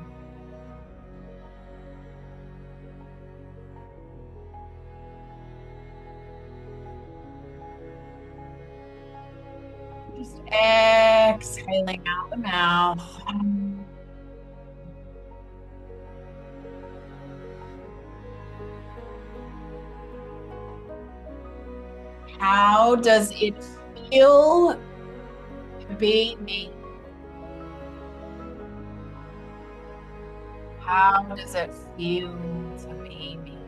Just exhaling out the mouth. How does it feel to be me? How does it feel to be me?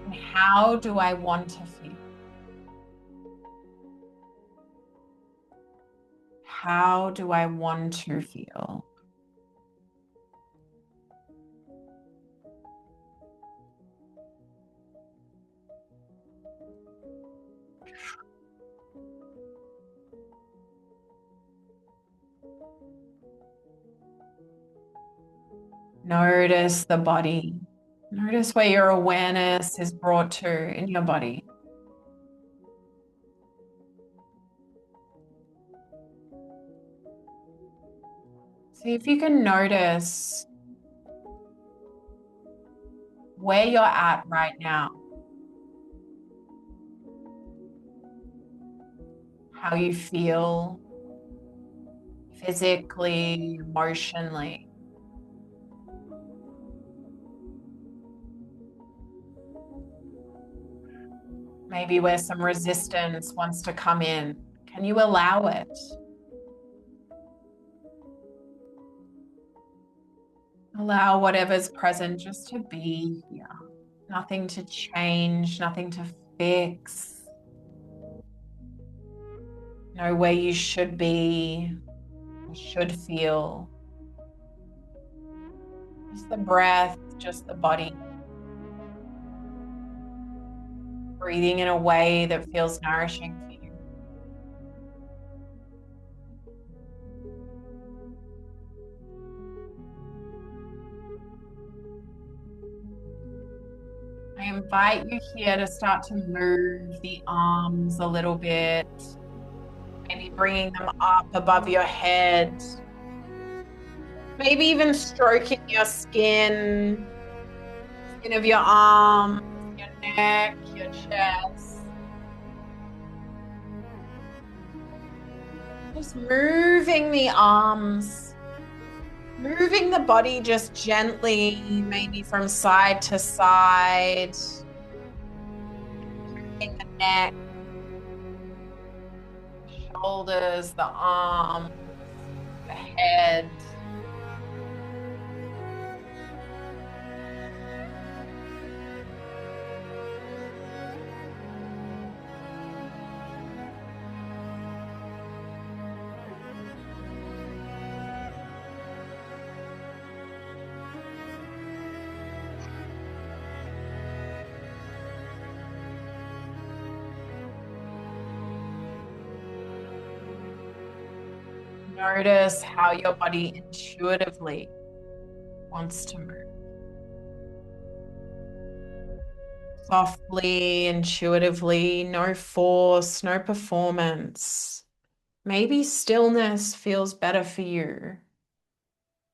And how do I want to feel? How do I want to feel? Notice the body. Notice where your awareness is brought to in your body. See if you can notice where you're at right now. How you feel physically, emotionally. Maybe where some resistance wants to come in. Can you allow it? Allow whatever's present just to be here. Nothing to change, nothing to fix. Know where you should be, should feel. Just the breath, just the body. Breathing in a way that feels nourishing for you. I invite you here to start to move the arms a little bit. Maybe bringing them up above your head. Maybe even stroking your skin of your arms, your neck, your chest. Just moving the arms, moving the body just gently, maybe from side to side. Moving the neck, shoulders, the arms, the head. Notice how your body intuitively wants to move. Softly, intuitively, no force, no performance. Maybe stillness feels better for you.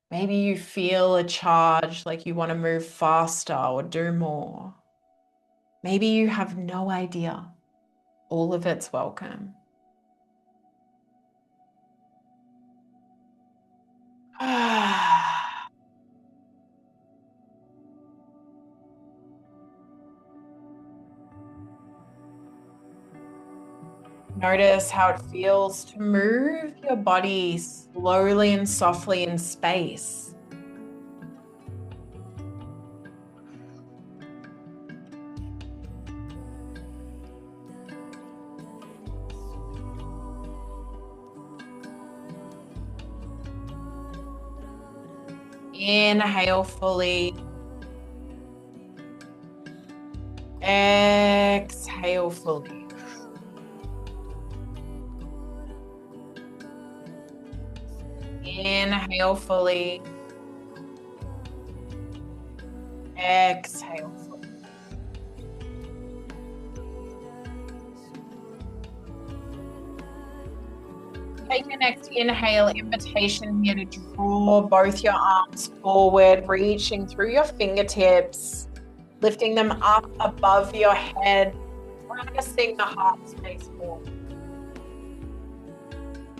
Maybe you feel a charge, like you want to move faster or do more. Maybe you have no idea. All of it's welcome. Notice how it feels to move your body slowly and softly in space. Inhale fully. Exhale fully. Inhale fully. Exhale. Take your next inhale, invitation here to draw both your arms forward, reaching through your fingertips, lifting them up above your head, pressing the heart space forward.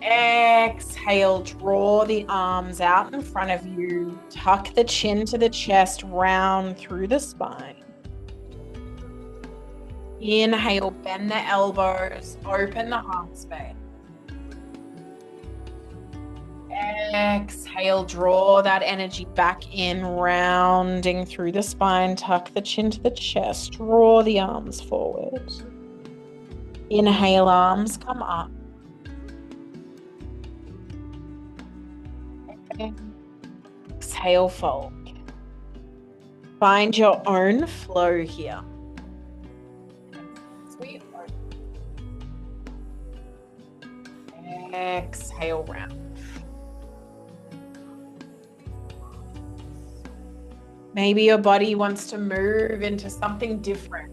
Exhale, draw the arms out in front of you, tuck the chin to the chest, round through the spine. Inhale, bend the elbows, open the heart space. Exhale, draw that energy back in, rounding through the spine, tuck the chin to the chest, draw the arms forward. Inhale, arms come up. Exhale, fold. Find your own flow here. Sweet. Exhale, round. Maybe your body wants to move into something different.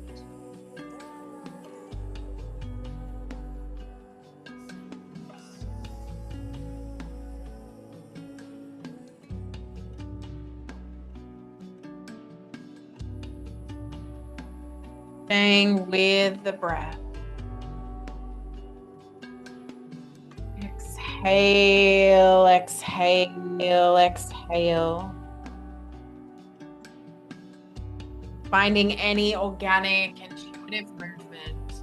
Staying with the breath. Exhale, exhale, exhale. Finding any organic, intuitive movement.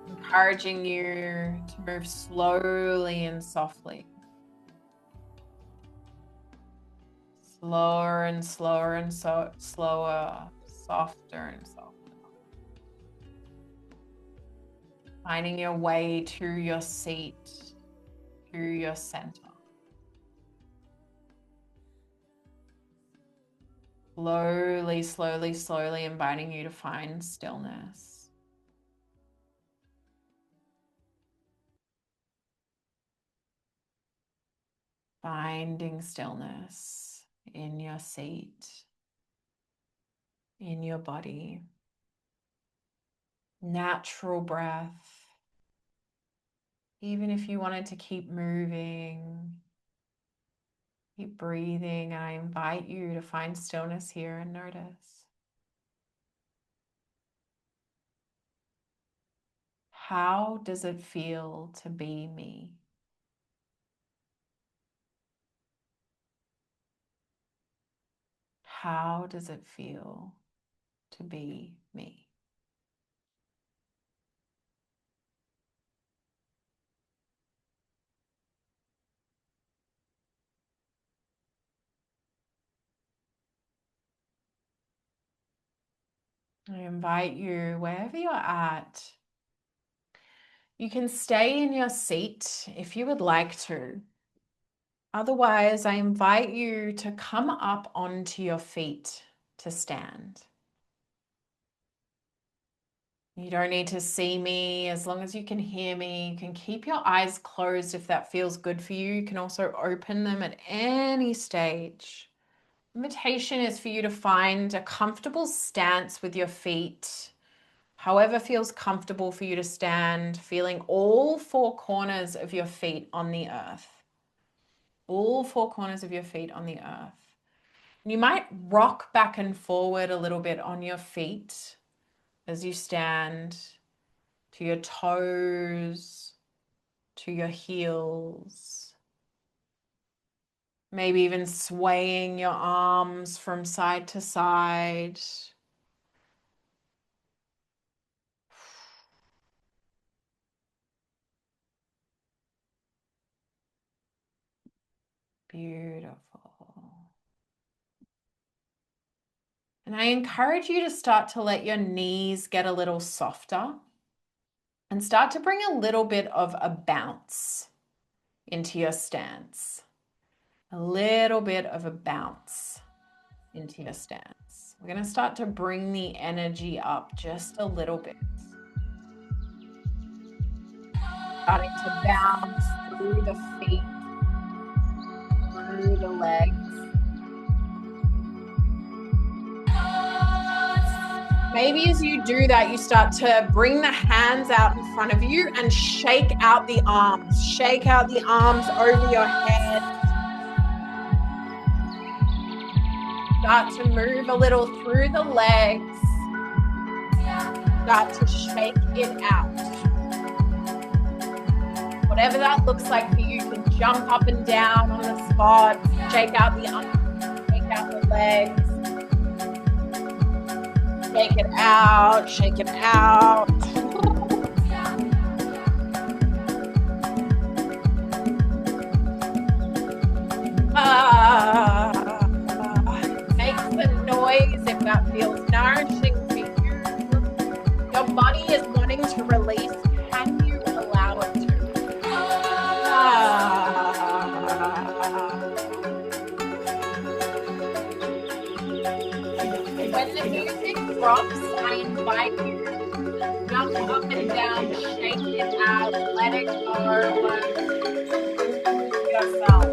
Encouraging you to move slowly and softly. Slower and slower and slower, softer and softer. Finding your way to your seat, to your center. Slowly, slowly, slowly inviting you to find stillness. Finding stillness in your seat, in your body. Natural breath. Even if you wanted to keep moving, keep breathing, I invite you to find stillness here and notice. How does it feel to be me? How does it feel to be me? I invite you, wherever you're at, you can stay in your seat if you would like to. Otherwise, I invite you to come up onto your feet to stand. You don't need to see me. As long as you can hear me, you can keep your eyes closed if that feels good for you. You can also open them at any stage. Invitation is for you to find a comfortable stance with your feet, however feels comfortable for you to stand, feeling all four corners of your feet on the earth. All four corners of your feet on the earth. You might rock back and forward a little bit on your feet as you stand, to your toes, to your heels. Maybe even swaying your arms from side to side. Beautiful. And I encourage you to start to let your knees get a little softer and start to bring a little bit of a bounce into your stance. A little bit of a bounce into your stance. We're going to start to bring the energy up just a little bit. Starting to bounce through the feet, through the legs. Maybe as you do that, you start to bring the hands out in front of you and shake out the arms. Shake out the arms over your head. Start to move a little through the legs. Start to shake it out. Whatever that looks like for you, you can jump up and down on the spot, shake out the arms, shake out the legs. Shake it out, shake it out. Make the noise if that feels nourishing for you. Your body is wanting to release. Can you allow it to? When the music drops, I invite you to jump up and down, shake it out, let it go, yourself.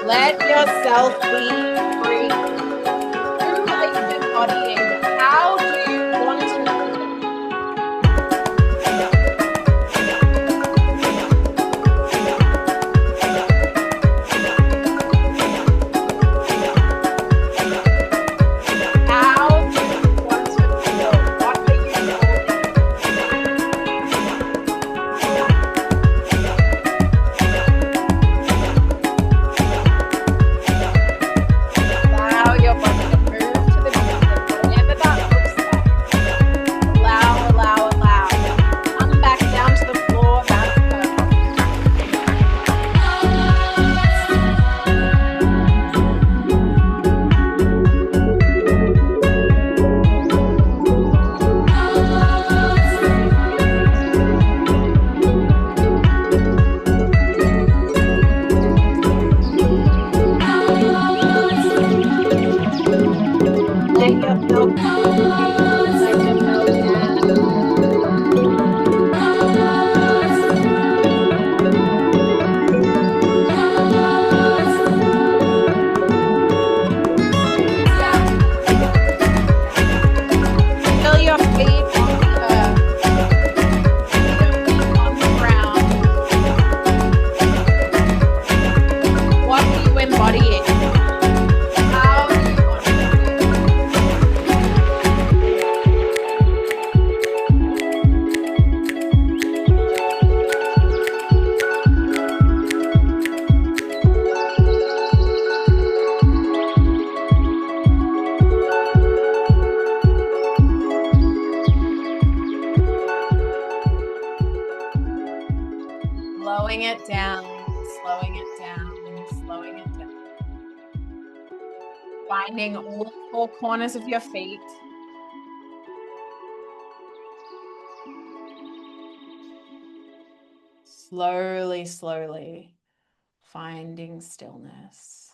Let yourself be free. Who are you embodying? How do you want to live? How do you want to feel? What are you holding? Allow your body to move to the music, whatever that looks like. Allow, allow, allow. Come back down to the floor. That's perfect. Let yourself let yourself down. Feel your feet on the earth. Feel your feet on the ground. What are you embodying? How do you want to feel? Slowing it down, slowing it down, slowing it down. Finding all four corners of your feet. Slowly, slowly finding stillness.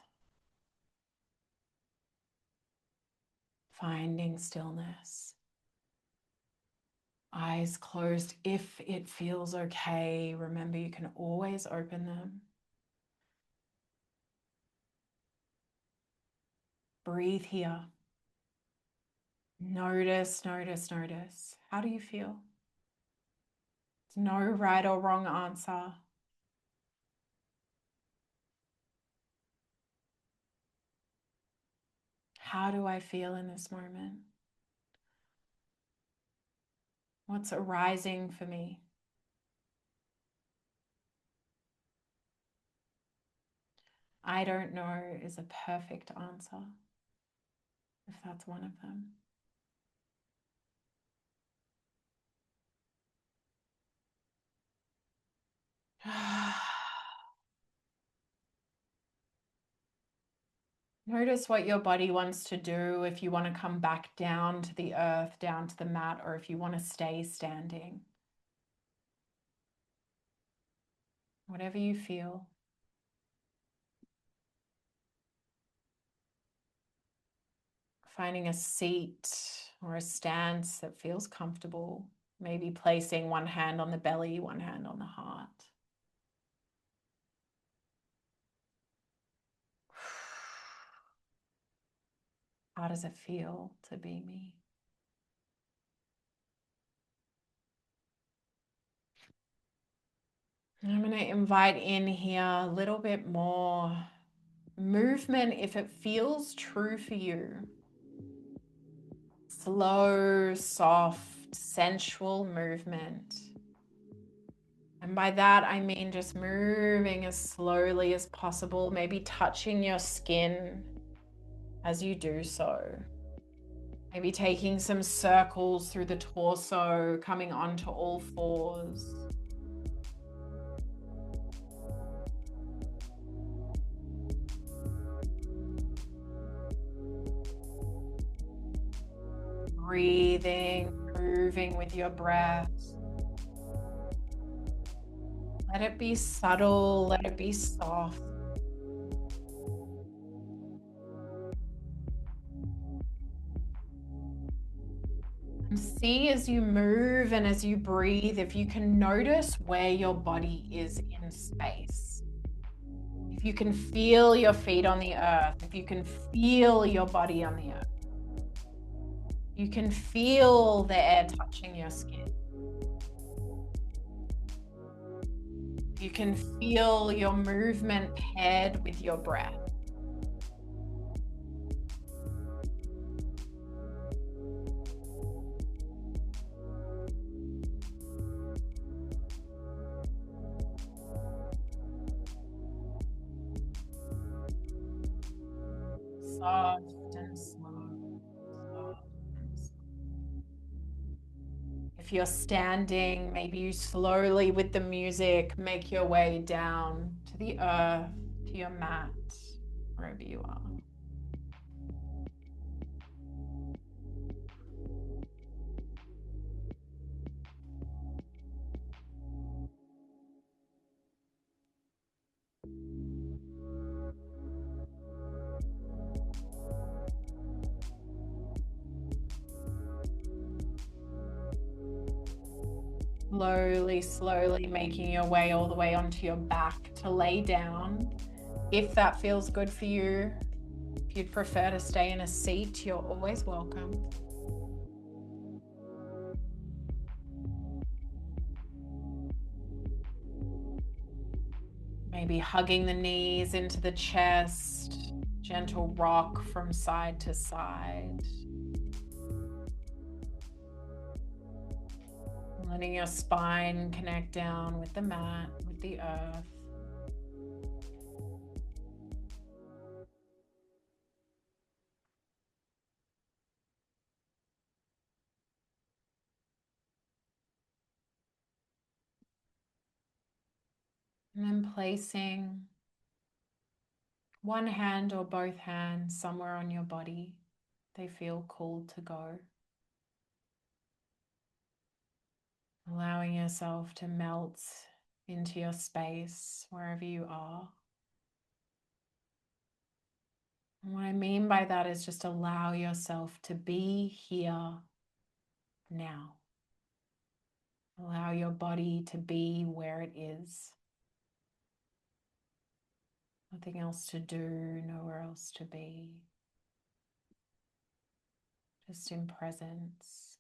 Finding stillness. Eyes closed if it feels okay. Remember, you can always open them. Breathe here. Notice, notice, notice. How do you feel? There's no right or wrong answer. How do I feel in this moment? What's arising for me? I don't know is a perfect answer, if that's one of them. Notice what your body wants to do, if you want to come back down to the earth, down to the mat, or if you want to stay standing. Whatever you feel. Finding a seat or a stance that feels comfortable. Maybe placing one hand on the belly, one hand on the heart. How does it feel to be me? I'm going to invite in here a little bit more movement if it feels true for you. Slow, soft, sensual movement. And by that, I mean just moving as slowly as possible, maybe touching your skin as you do so. Maybe taking some circles through the torso, coming onto all fours. Breathing, moving with your breath. Let it be subtle, let it be soft. And see as you move and as you breathe, if you can notice where your body is in space. If you can feel your feet on the earth, if you can feel your body on the earth. You can feel the air touching your skin. You can feel your movement paired with your breath. Soft and slow, soft and slow. If you're standing, maybe you slowly with the music make your way down to the earth, to your mat, wherever you are. Slowly, slowly making your way all the way onto your back to lay down. If that feels good for you, if you'd prefer to stay in a seat, you're always welcome. Maybe hugging the knees into the chest, gentle rock from side to side. Letting your spine connect down with the mat, with the earth. And then placing one hand or both hands somewhere on your body. They feel called to go. Allowing yourself to melt into your space wherever you are. And what I mean by that is just allow yourself to be here now. Allow your body to be where it is. Nothing else to do, nowhere else to be. Just in presence.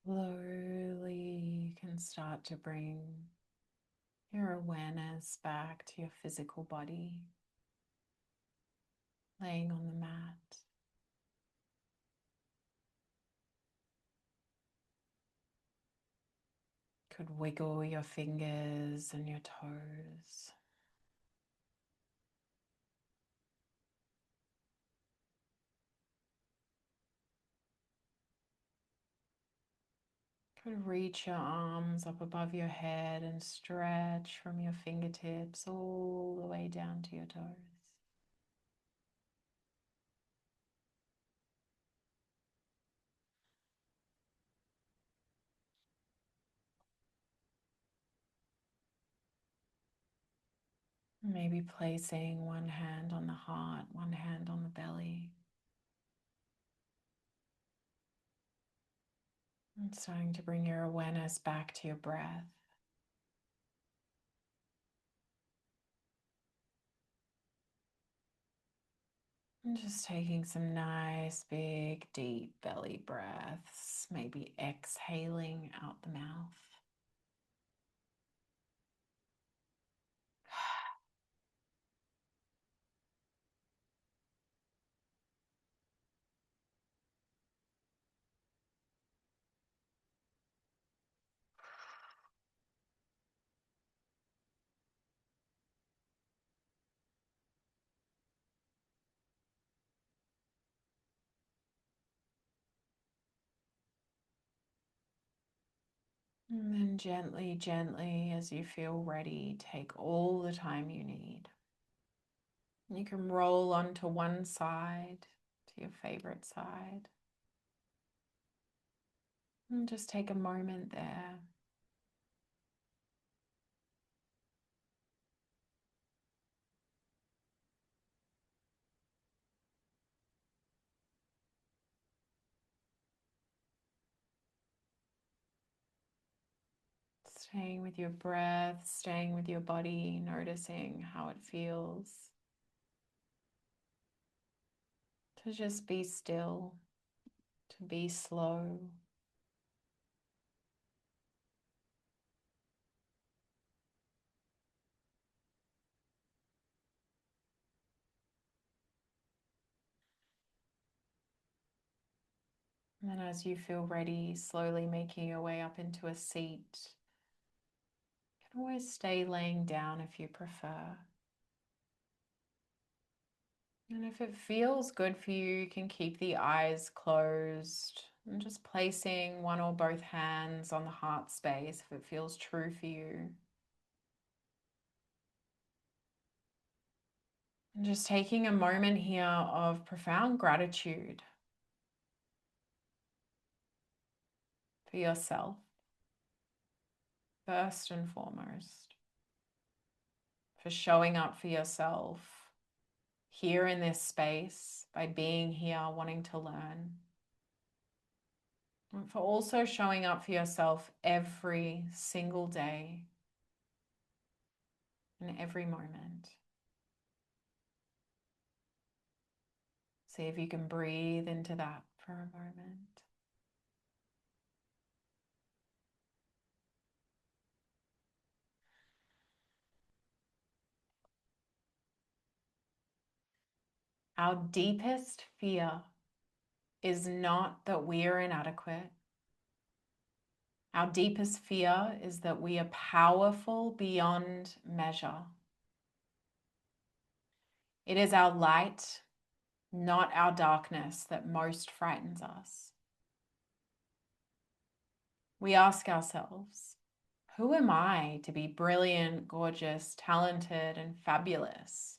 Slowly, you can start to bring your awareness back to your physical body, laying on the mat. Could wiggle your fingers and your toes. Could reach your arms up above your head and stretch from your fingertips all the way down to your toes. Maybe placing one hand on the heart, one hand on the belly. And starting to bring your awareness back to your breath. And just taking some nice, big, deep belly breaths, maybe exhaling out the mouth. And then gently, gently, as you feel ready, take all the time you need. You can roll onto one side, to your favorite side. And just take a moment there. Staying with your breath, staying with your body, noticing how it feels. To just be still, to be slow. And then as you feel ready, slowly making your way up into a seat. You can always stay laying down if you prefer. And if it feels good for you, you can keep the eyes closed and just placing one or both hands on the heart space if it feels true for you. And just taking a moment here of profound gratitude for yourself, first and foremost, for showing up for yourself here in this space by being here, wanting to learn. And for also showing up for yourself every single day, in every moment. See if you can breathe into that for a moment. Our deepest fear is not that we are inadequate. Our deepest fear is that we are powerful beyond measure. It is our light, not our darkness, that most frightens us. We ask ourselves, who am I to be brilliant, gorgeous, talented, and fabulous?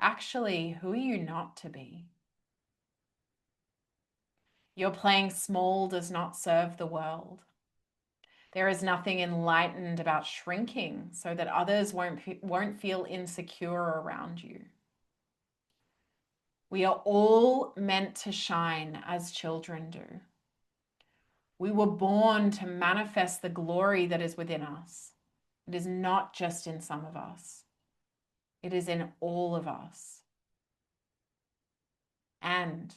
Actually, who are you not to be? Your playing small does not serve the world. There is nothing enlightened about shrinking so that others won't feel insecure around you. We are all meant to shine as children do. We were born to manifest the glory that is within us. It is not just in some of us. It is in all of us. And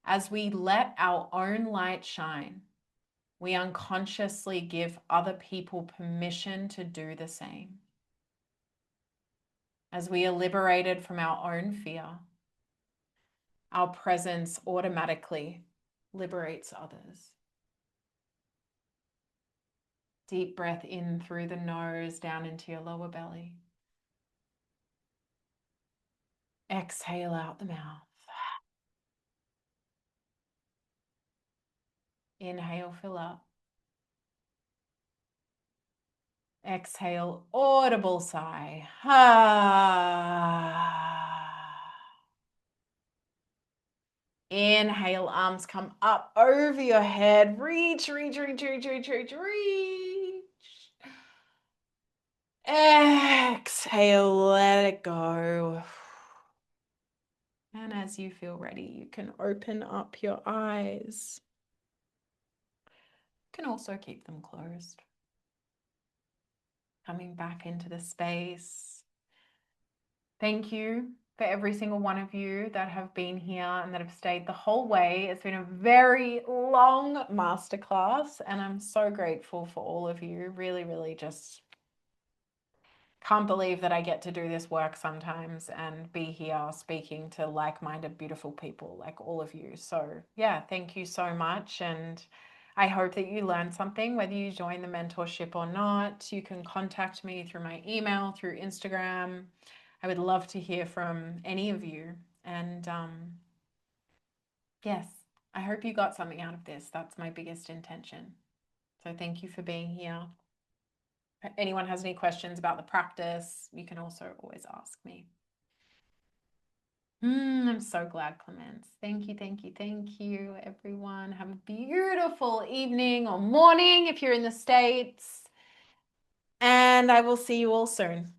as we let our own light shine, we unconsciously give other people permission to do the same. As we are liberated from our own fear, our presence automatically liberates others. Deep breath in through the nose, down into your lower belly. Exhale out the mouth. Inhale, fill up. Exhale, audible sigh. Inhale, arms come up over your head. Reach, reach, reach, reach, reach, reach, reach. Exhale, let it go. And as you feel ready, you can open up your eyes. You can also keep them closed. Coming back into the space. Thank you for every single one of you that have been here and that have stayed the whole way. It's been a very long masterclass, and I'm so grateful for all of you. Really, really just can't believe that I get to do this work sometimes and be here speaking to like-minded, beautiful people like all of you. So yeah, thank you so much. And I hope that you learned something, whether you join the mentorship or not. You can contact me through my email, through Instagram. I would love to hear from any of you. And yes, I hope you got something out of this. That's my biggest intention. So thank you for being here. If anyone has any questions about the practice, you can also always ask me. I'm so glad, Clemence. Thank you, thank you, thank you, everyone. Have a beautiful evening or morning if you're in the States. And I will see you all soon.